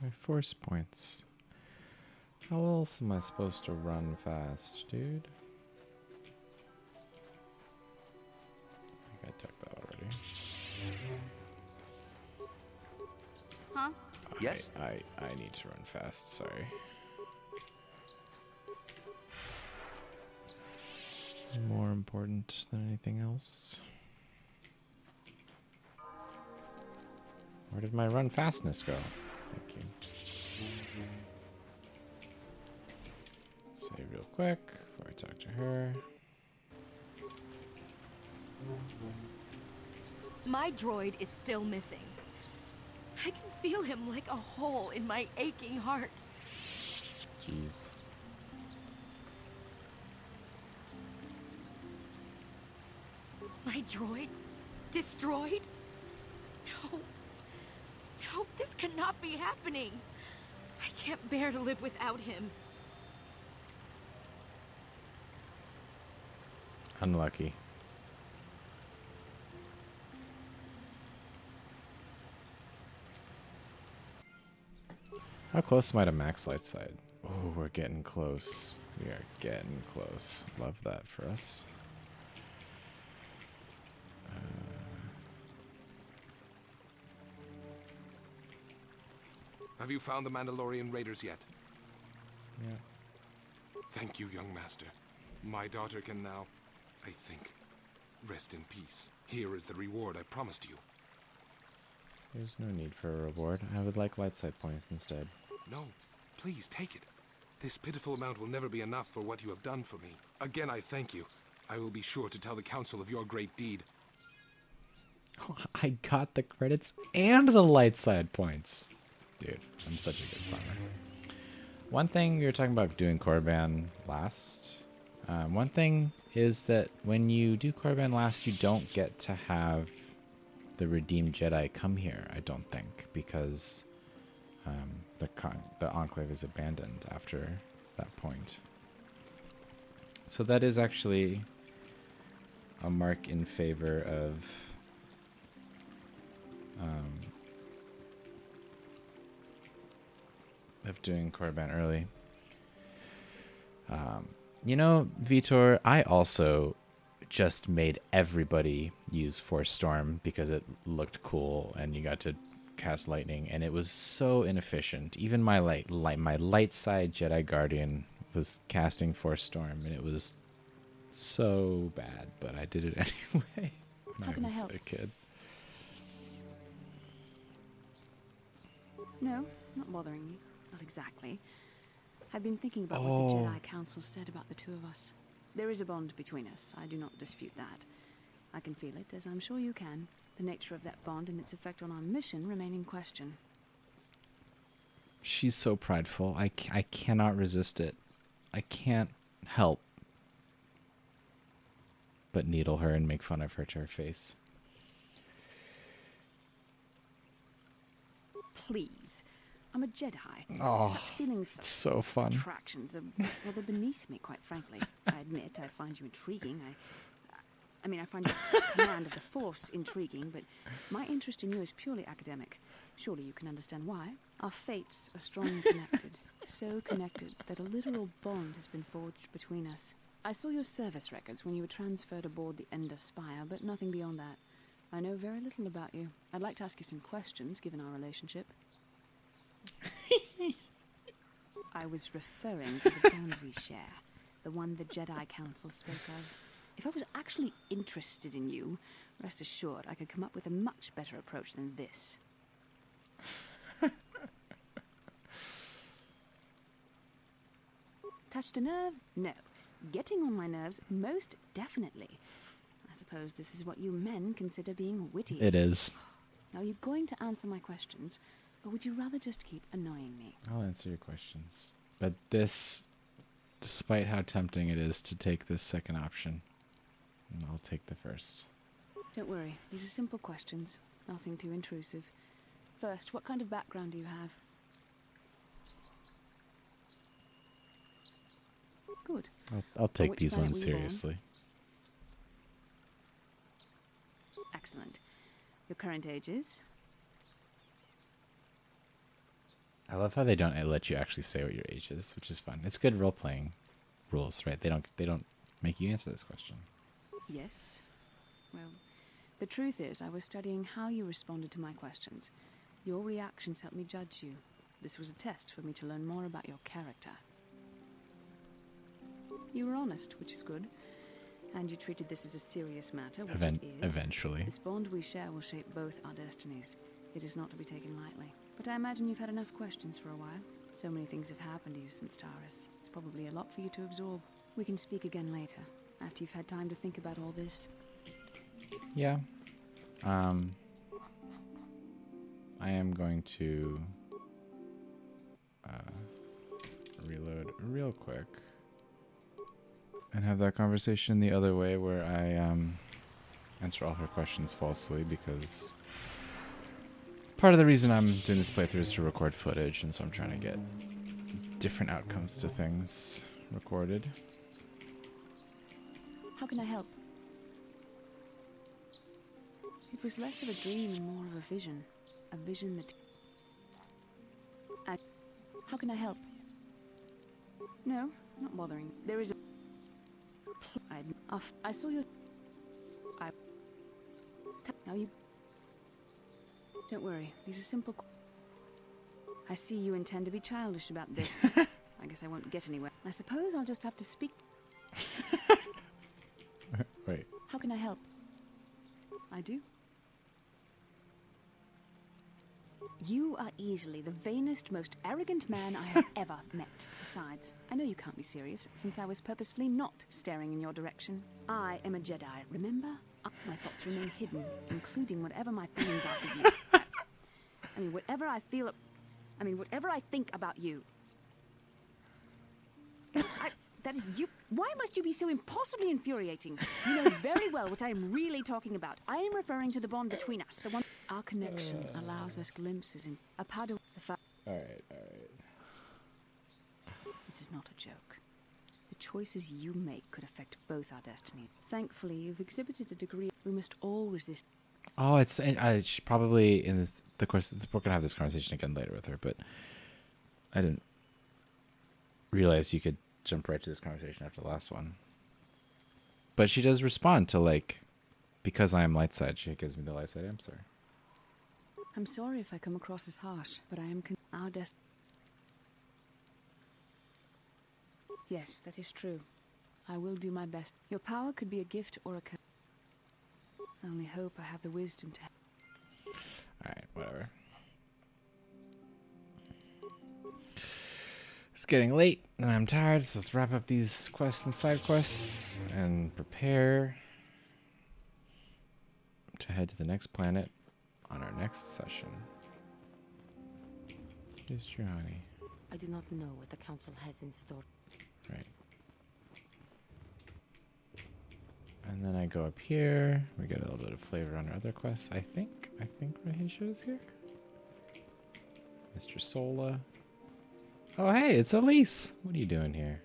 My force points. How else am I supposed to run fast, dude? I think I took that already. Huh? Yes? I need to run fast, sorry. More important than anything else. Where did my run fastness go? Thank you. Save real quick before I talk to her. My droid is still missing. I can feel him like a hole in my aching heart. Jeez. My droid? Destroyed? No. No, this cannot be happening. I can't bear to live without him. Unlucky. How close am I to max light side? Oh, we're getting close. We are getting close. Love that for us. Have you found the Mandalorian raiders yet? Yeah. Thank you, young master. My daughter can now, I think, rest in peace. Here is the reward I promised you. There's no need for a reward. I would like light side points instead. No, please take it. This pitiful amount will never be enough for what you have done for me. Again, I thank you. I will be sure to tell the council of your great deed. Oh, I got the credits and the light side points. Dude, I'm such a good farmer. One thing we were talking about doing Korriban last. One thing is that when you do Korriban last, you don't get to have the redeemed Jedi come here, I don't think, because the Enclave is abandoned after that point. So that is actually a mark in favor of doing Korriban early. You know, Vitor, I also just made everybody use Force Storm because it looked cool and you got to cast lightning, and it was so inefficient. Even my my light side Jedi Guardian was casting Force Storm, and it was so bad, but I did it anyway when I was a kid. No, not bothering you. Not exactly. I've been thinking about what the Jedi Council said about the two of us. There is a bond between us. I do not dispute that. I can feel it, as I'm sure you can. The nature of that bond and its effect on our mission remain in question. She's so prideful. I cannot resist it. I can't help but needle her and make fun of her to her face. Please. I'm a Jedi. Oh, such feelings, it's so fun. Attractions are, well, they're beneath me, quite frankly. I admit I find you intriguing. I mean, I find your command of the Force intriguing, but my interest in you is purely academic. Surely you can understand why. Our fates are strongly connected. So connected that a literal bond has been forged between us. I saw your service records when you were transferred aboard the Ender Spire, but nothing beyond that. I know very little about you. I'd like to ask you some questions, given our relationship. I was referring to the bond we share, the one the Jedi Council spoke of. If I was actually interested in you, rest assured I could come up with a much better approach than this. Touched a nerve? No. Getting on my nerves? Most definitely. I suppose this is what you men consider being witty. It is. Now, you're going to answer my questions, or would you rather just keep annoying me? I'll answer your questions. But this, despite how tempting it is to take this second option, I'll take the first. Don't worry, these are simple questions. Nothing too intrusive. First, what kind of background do you have? Good. I'll take these ones seriously. Excellent. Your current age is? I love how they don't let you actually say what your age is, which is fun. It's good role-playing rules, right? They don't make you answer this question. Yes. Well, the truth is, I was studying how you responded to my questions. Your reactions helped me judge you. This was a test for me to learn more about your character. You were honest, which is good. And you treated this as a serious matter, which it is. Eventually. This bond we share will shape both our destinies. It is not to be taken lightly. But I imagine you've had enough questions for a while. So many things have happened to you since Taurus. It's probably a lot for you to absorb. We can speak again later, after you've had time to think about all this. Yeah. I am going to reload real quick and have that conversation the other way where I answer all her questions falsely, because part of the reason I'm doing this playthrough is to record footage, and so I'm trying to get different outcomes to things recorded. How can I help? It was less of a dream and more of a vision. A vision that... How can I help? No, not bothering. There is a... I saw your... Now you... Don't worry, these are simple... I see you intend to be childish about this. I guess I won't get anywhere. I suppose I'll just have to speak... Wait. How can I help? I do. You are easily the vainest, most arrogant man I have ever met. Besides, I know you can't be serious, since I was purposefully not staring in your direction. I am a Jedi, remember? My thoughts remain hidden, including whatever my feelings are for you. I mean, whatever I feel... whatever I think about you. That is you. Why must you be so impossibly infuriating? You know very well what I am really talking about. I am referring to the bond between us, the one... Our connection allows us glimpses in a part of the Alright. is not a joke. The choices you make could affect both our destinies. Thankfully, you've exhibited a degree we must all resist. Oh, it's probably in this, the course. We're gonna have this conversation again later with her, but I didn't realize you could jump right to this conversation after the last one. But she does respond to, like, because I am light side, she gives me the light side answer. I'm sorry if I come across as harsh, but I am our destiny. Yes, that is true. I will do my best. Your power could be a gift or a curse. I only hope I have the wisdom to... Alright, whatever. It's getting late, and I'm tired, so let's wrap up these quests and side quests, and prepare to head to the next planet on our next session. It is true, honey. I do not know what the council has in store. Right. And then I go up here. We get a little bit of flavor on our other quests. I think Raheisha is here. Mr. Sola. Oh, hey, it's Elise. What are you doing here?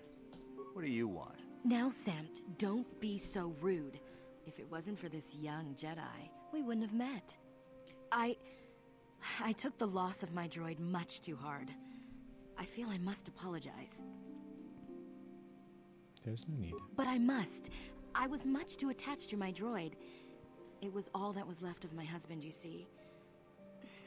What do you want? Now, Samt, don't be so rude. If it wasn't for this young Jedi, we wouldn't have met. I took the loss of my droid much too hard. I feel I must apologize. There's no need. But I must. I was much too attached to my droid. It was all that was left of my husband, you see.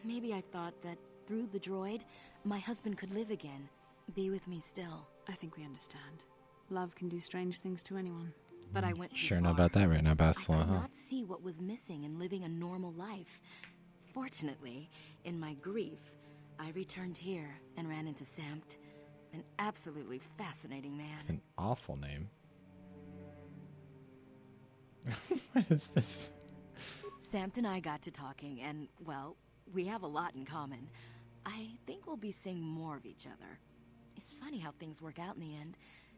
Maybe I thought that through the droid, my husband could live again. Be with me still. I think we understand. Love can do strange things to anyone. But I went too Sure far. know about that right now, I Bastila, could huh? not see what was missing in living a normal life. Fortunately, in my grief, I returned here and ran into Samt, an absolutely fascinating man. An awful name. What is this? Samt and I got to talking, and, well, we have a lot in common. I think we'll be seeing more of each other. It's funny how things work out in the end.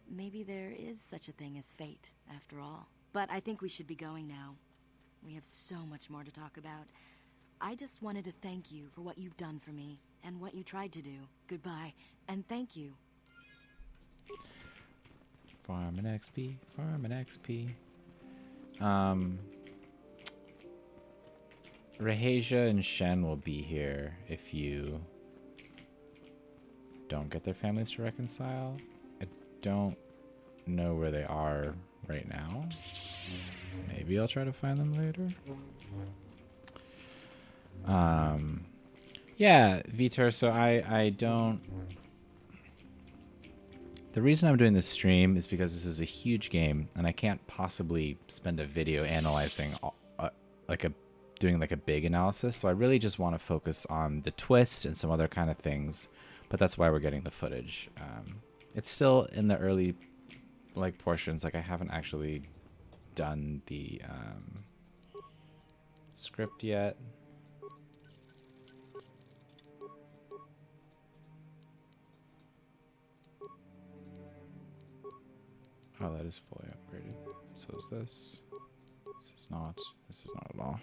Maybe there is such a thing as fate, after all. But I think we should be going now. We have so much more to talk about. I just wanted to thank you for what you've done for me, and what you tried to do. Goodbye, and thank you. Farming XP, farming XP. Rahesia and Shen will be here if you don't get their families to reconcile. I don't know where they are right now. Maybe I'll try to find them later. Yeah, Vitor, so I don't... The reason I'm doing this stream is because this is a huge game, and I can't possibly spend a video analyzing, doing like a big analysis. So I really just want to focus on the twist and some other kind of things, but that's why we're getting the footage. It's still in the early, portions. Like, I haven't actually done the script yet. Oh, that is fully upgraded. So is this. This is not. This is not at all.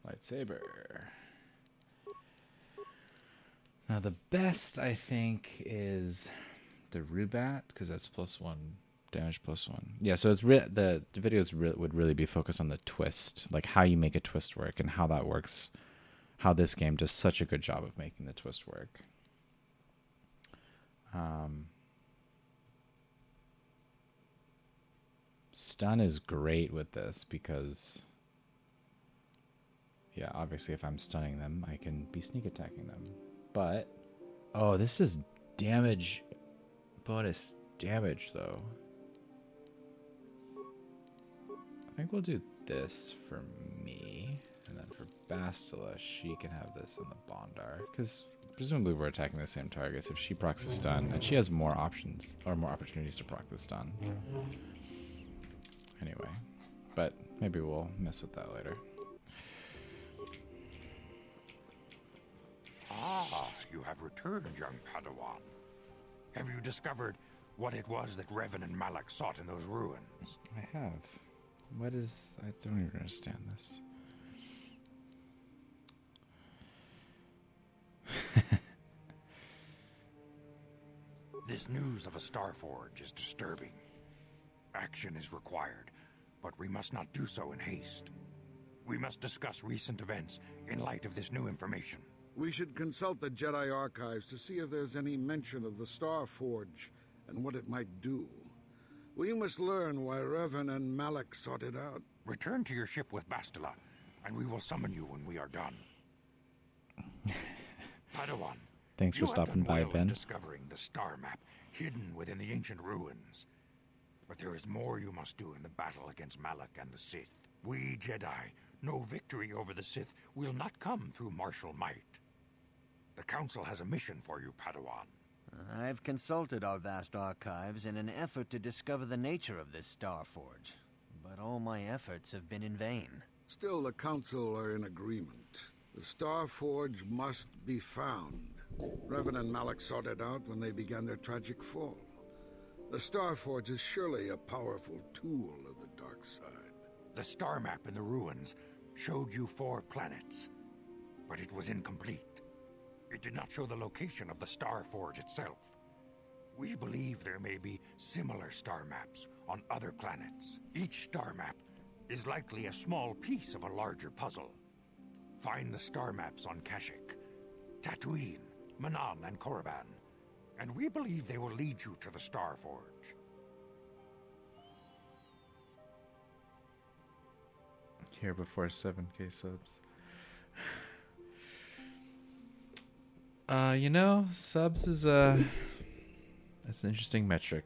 Lightsaber. Now the best, I think, is the Rubat, because that's +1 damage +1. Yeah, so it's the videos would really be focused on the twist, like how you make a twist work and how that works, how this game does such a good job of making the twist work. Stun is great with this because, yeah, obviously if I'm stunning them, I can be sneak attacking them. But, oh, this is damage, bonus damage though. I think we'll do this for me, and then for Bastila, she can have this in the Bondar, because presumably we're attacking the same targets. If she procs a stun, and she has more options, or more opportunities to proc the stun. Anyway, but maybe we'll mess with that later. Ah, you have returned, young Padawan. Have you discovered what it was that Revan and Malak sought in those ruins? I have. What is... I don't even understand this. This news of a Star Forge is disturbing. Action is required, but we must not do so in haste. We must discuss recent events in light of this new information. We should consult the Jedi archives to see if there's any mention of the Star Forge and what it might do. We must learn why Revan and Malak sought it out. Return to your ship with Bastila, and we will summon you when we are done. Padawan, thanks for stopping by, Ben. Discovering the star map hidden within the ancient ruins. But there is more you must do in the battle against Malak and the Sith. We Jedi know victory over the Sith will not come through martial might. The Council has a mission for you, Padawan. I've consulted our vast archives in an effort to discover the nature of this Star Forge, but all my efforts have been in vain. Still, the Council are in agreement. The Star Forge must be found. Revan and Malak sought it out when they began their tragic fall. The Star Forge is surely a powerful tool of the dark side. The star map in the ruins showed you 4 planets, but it was incomplete. It did not show the location of the Star Forge itself. We believe there may be similar star maps on other planets. Each star map is likely a small piece of a larger puzzle. Find the star maps on Kashyyyk, Dantooine, Manan, and Korriban, and we believe they will lead you to the Star Forge. Here before 7K subs. You know, subs is that's an interesting metric.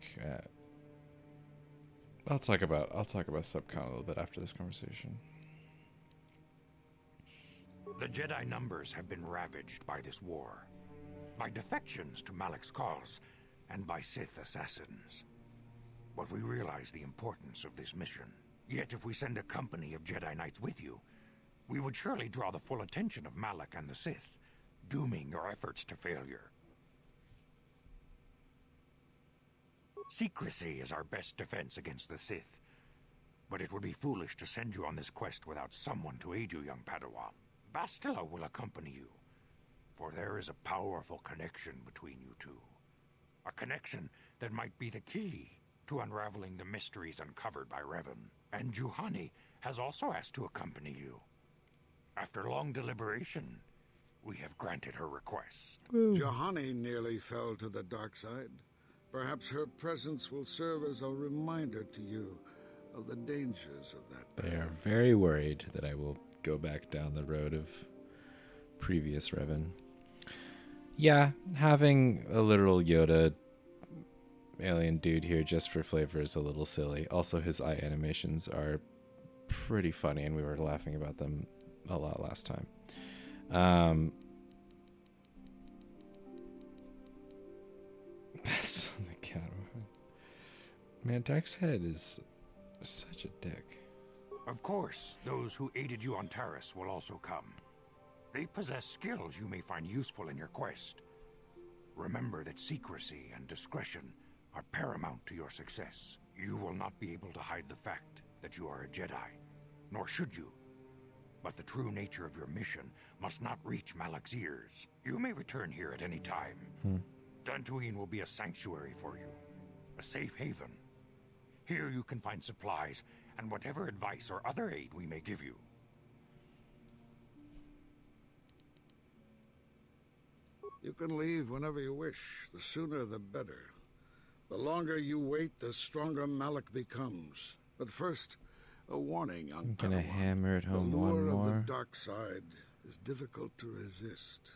I'll talk about sub count a little bit after this conversation. The Jedi numbers have been ravaged by this war, by defections to Malak's cause, and by Sith assassins. But we realize the importance of this mission. Yet if we send a company of Jedi Knights with you, we would surely draw the full attention of Malak and the Sith, dooming your efforts to failure. Secrecy is our best defense against the Sith, but it would be foolish to send you on this quest without someone to aid you, young Padawan. Bastila will accompany you, for there is a powerful connection between you two. A connection that might be the key to unraveling the mysteries uncovered by Revan. And Juhani has also asked to accompany you. After long deliberation, we have granted her request. Juhani nearly fell to the dark side. Perhaps her presence will serve as a reminder to you of the dangers of that path. They are very worried that I will go back down the road of previous Revan. Yeah, having a literal Yoda alien dude here just for flavor is a little silly. Also, his eye animations are pretty funny, and we were laughing about them a lot last time. Best on the cat. Man, Dark's head is such a dick. Of course, those who aided you on Taris will also come. They possess skills you may find useful in your quest. Remember that secrecy and discretion are paramount to your success. You will not be able to hide the fact that you are a Jedi, nor should you. But the true nature of your mission must not reach Malak's ears. You may return here at any time. Dantooine will be a sanctuary for you, a safe haven. Here you can find supplies and whatever advice or other aid we may give you. You can leave whenever you wish. The sooner the better. The longer you wait, the stronger Malak becomes. But first, a warning on I'm gonna hammer it home the one lure more. of the dark side is difficult to resist.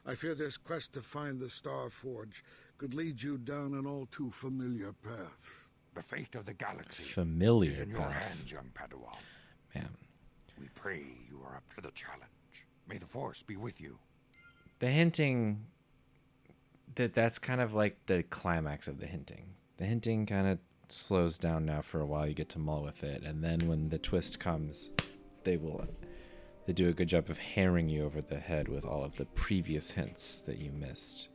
I fear this quest to find the Star Forge could lead you down an all too familiar path. The fate of the galaxy Familiar is in your path. hands, young Padawan. Man. We pray you are up to the challenge. May the Force be with you. The hinting that's kind of like the climax of the hinting. The hinting kind of slows down now for a while. You get to mull with it, and then when the twist comes, they do a good job of hammering you over the head with all of the previous hints that you missed.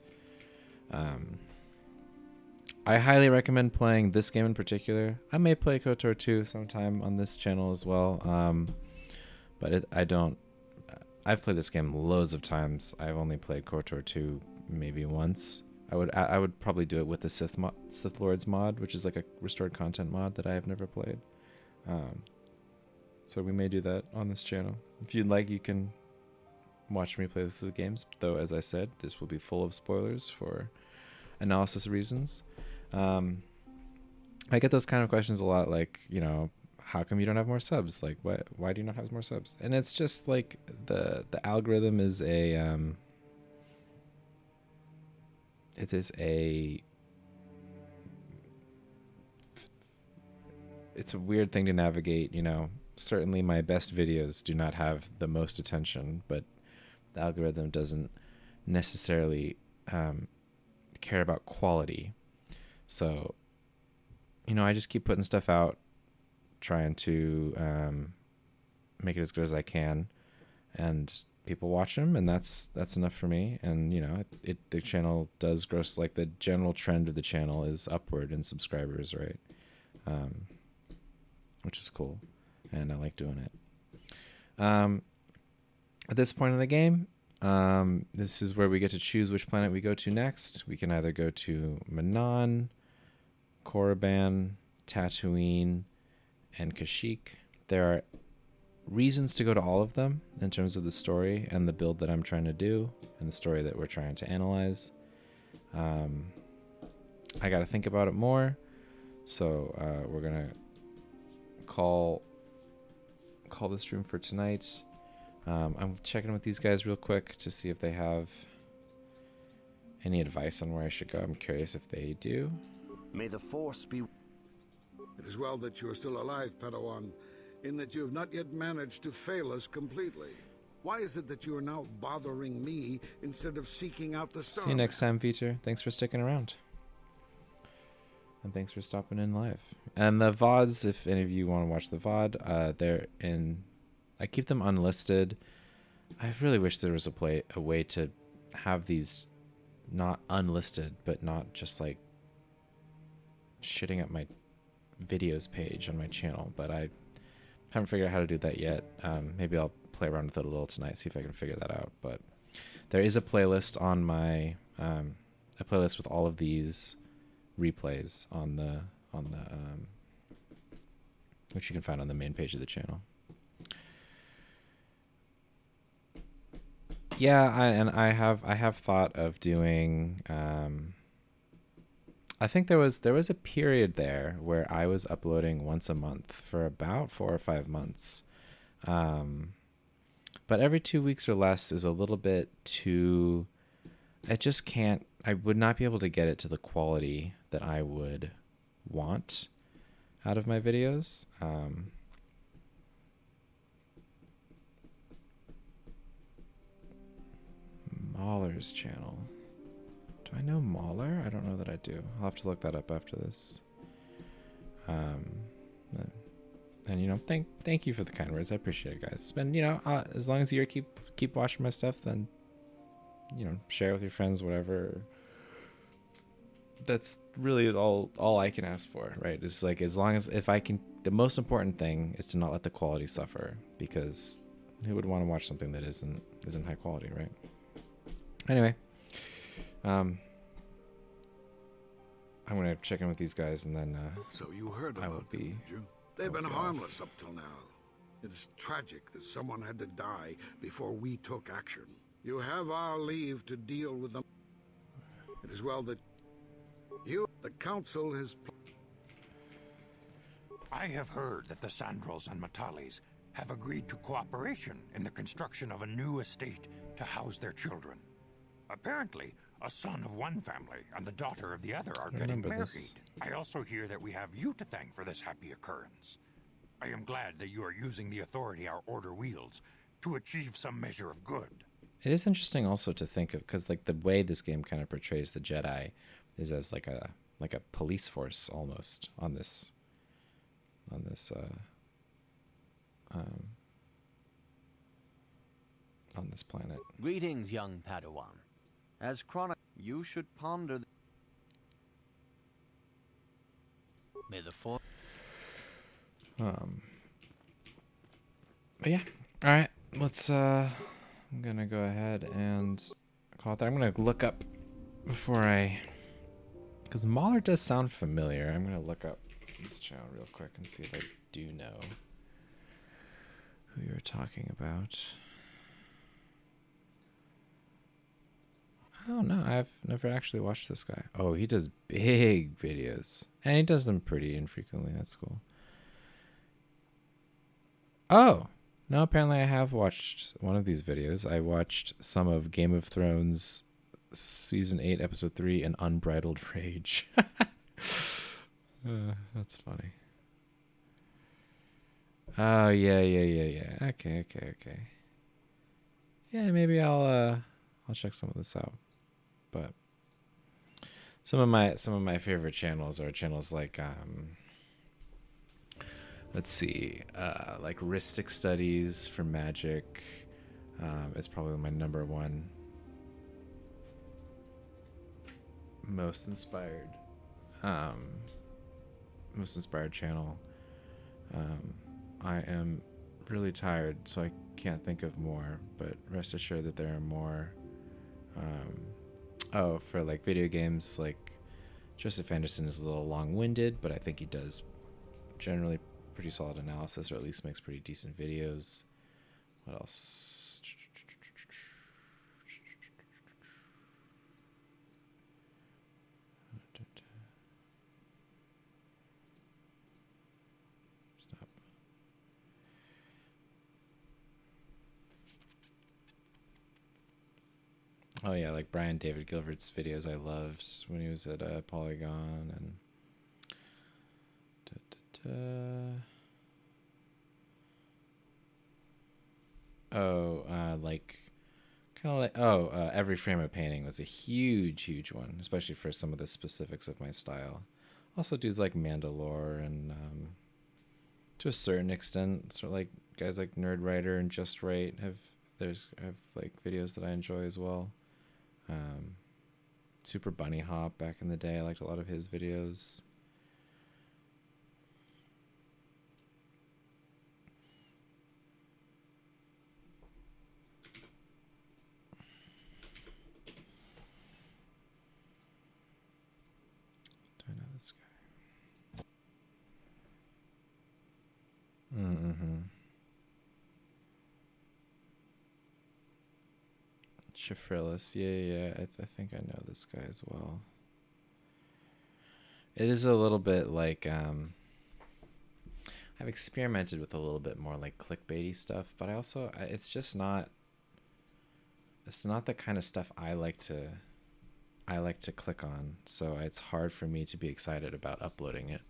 I highly recommend playing this game in particular. I may play KOTOR 2 sometime on this channel as well. But I don't. I've played this game loads of times. I've only played KOTOR 2 maybe once. I would probably do it with the Sith Lords mod, which is like a restored content mod that I have never played. So we may do that on this channel. If you'd like, you can watch me play through the games. Though, as I said, this will be full of spoilers for analysis reasons. I get those kind of questions a lot, like, you know, how come you don't have more subs? Like, why do you not have more subs? And it's just like the algorithm is it's a weird thing to navigate, you know. Certainly my best videos do not have the most attention, but the algorithm doesn't necessarily care about quality. So, you know, I just keep putting stuff out, trying to make it as good as I can, and people watch them, and that's enough for me. And you know, the channel does grow, like the general trend of the channel is upward in subscribers, right? Which is cool, and I like doing it. At this point in the game, this is where we get to choose which planet we go to next. We can either go to Manon, Korriban, Dantooine, and Kashyyyk. There are reasons to go to all of them in terms of the story and the build that I'm trying to do and the story that we're trying to analyze. I got to think about it more, so we're gonna call this stream for tonight. I'm checking with these guys real quick to see if they have any advice on where I should go. I'm curious if they do. May the Force be... It is well that you are still alive, Padawan, in that you have not yet managed to fail us completely. Why is it that you are now bothering me instead of seeking out the stars? See you next time, Feature. Thanks for sticking around. And thanks for stopping in live. And the VODs, if any of you want to watch the VOD, they're in... I keep them unlisted. I really wish there was a way to have these not unlisted, but not just like shitting up my videos page on my channel. But I haven't figured out how to do that yet. Maybe I'll play around with it a little tonight, see if I can figure that out. But there is a playlist on my a playlist with all of these replays on the which you can find on the main page of the channel. Yeah, I have thought of doing. I think there was a period there where I was uploading once a month for about 4 or 5 months, but every 2 weeks or less is a little bit too. I just can't. I would not be able to get it to the quality that I would want out of my videos. Mahler's channel. Do I know Mahler? I don't know that I do. I'll have to look that up after this. And you know, thank you for the kind words. I appreciate it, guys. And you know, as long as you keep watching my stuff, then you know, share with your friends, whatever. That's really all I can ask for, right? It's like, as long as if I can. The most important thing is to not let the quality suffer, because who would want to watch something that isn't high quality, right? Anyway, I'm gonna check in with these guys, and then so you heard I will about be. them, did you? They've been harmless up till now. It is tragic that someone had to die before we took action. You have our leave to deal with them. It is well that the council has... I have heard that the Sandrels and Matalis have agreed to cooperation in the construction of a new estate to house their children. Apparently, a son of one family and the daughter of the other are getting married. This. I also hear that we have you to thank for this happy occurrence. I am glad that you are using the authority our order wields to achieve some measure of good. It is interesting also to think of, because like the way this game kind of portrays the Jedi is as like a police force almost on this planet. Greetings, young Padawan. As Chronic, you should ponder... May the force. But yeah. All right. Let's. I'm gonna go ahead and call it there. I'm gonna look up before I, because Mahler does sound familiar. I'm gonna look up this channel real quick and see if I do know who you're talking about. Oh no, I've never actually watched this guy. Oh, he does big videos, and he does them pretty infrequently. That's cool. Oh, no, apparently I have watched one of these videos. I watched some of Game of Thrones Season 8, Episode 3, and Unbridled Rage. That's funny. Oh, yeah. Okay. Yeah, maybe I'll check some of this out. But some of my favorite channels are channels like let's see, like Ristic Studies for Magic is probably my number one most inspired channel. I am really tired, so I can't think of more, but rest assured that there are more. For like video games, like Joseph Anderson is a little long-winded, but I think he does generally pretty solid analysis, or at least makes pretty decent videos. What else? Stop. Oh yeah, like Brian David Gilbert's videos I loved when he was at Polygon, and Every Frame of Painting was a huge one, especially for some of the specifics of my style. Also dudes like Mandalore and to a certain extent sort of like guys like Nerd Writer and Just Right have like videos that I enjoy as well. Super Bunny Hop back in the day, I liked a lot of his videos. Do I know this guy? Shifrillis, yeah. I think I know this guy as well. It is a little bit like I've experimented with a little bit more like clickbaity stuff, but it's just not. It's not the kind of stuff I like to click on, so it's hard for me to be excited about uploading it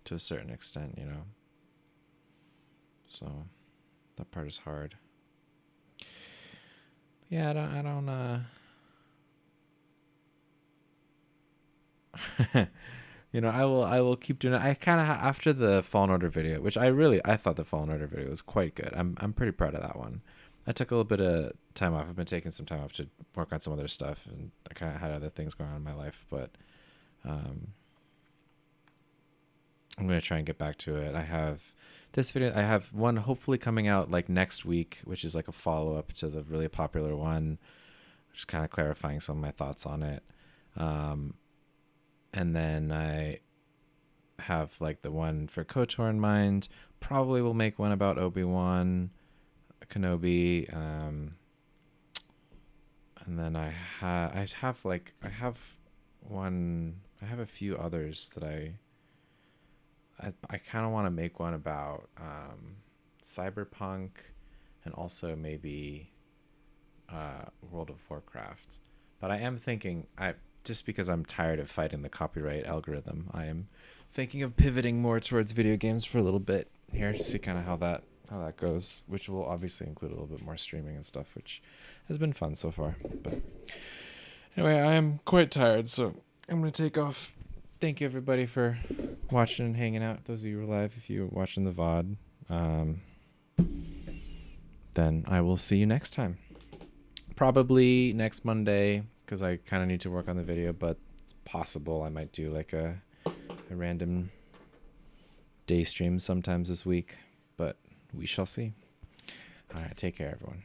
to a certain extent, you know. So that part is hard. Yeah, I don't you know, I will keep doing it. I kind of after the Fallen Order video, which I thought the Fallen Order video was quite good. I'm pretty proud of that one. I took a little bit of time off. I've been taking some time off to work on some other stuff, and I kind of had other things going on in my life, but I'm going to try and get back to it. I have this video. I have one hopefully coming out like next week, which is like a follow-up to the really popular one, just kind of clarifying some of my thoughts on it. And then I have like the one for KOTOR in mind. Probably will make one about Obi-Wan Kenobi. And then I have a few others that I kind of want to make one about Cyberpunk, and also maybe World of Warcraft. But I am thinking, just because I'm tired of fighting the copyright algorithm, I am thinking of pivoting more towards video games for a little bit here to see kind of how that goes, which will obviously include a little bit more streaming and stuff, which has been fun so far. But anyway, I am quite tired, so I'm going to take off. Thank you everybody for watching and hanging out. Those of you who are live, if you're watching the VOD, then I will see you next time. Probably next Monday, because I kind of need to work on the video, but it's possible I might do like a random day streams sometimes this week, but we shall see. All right, take care, everyone.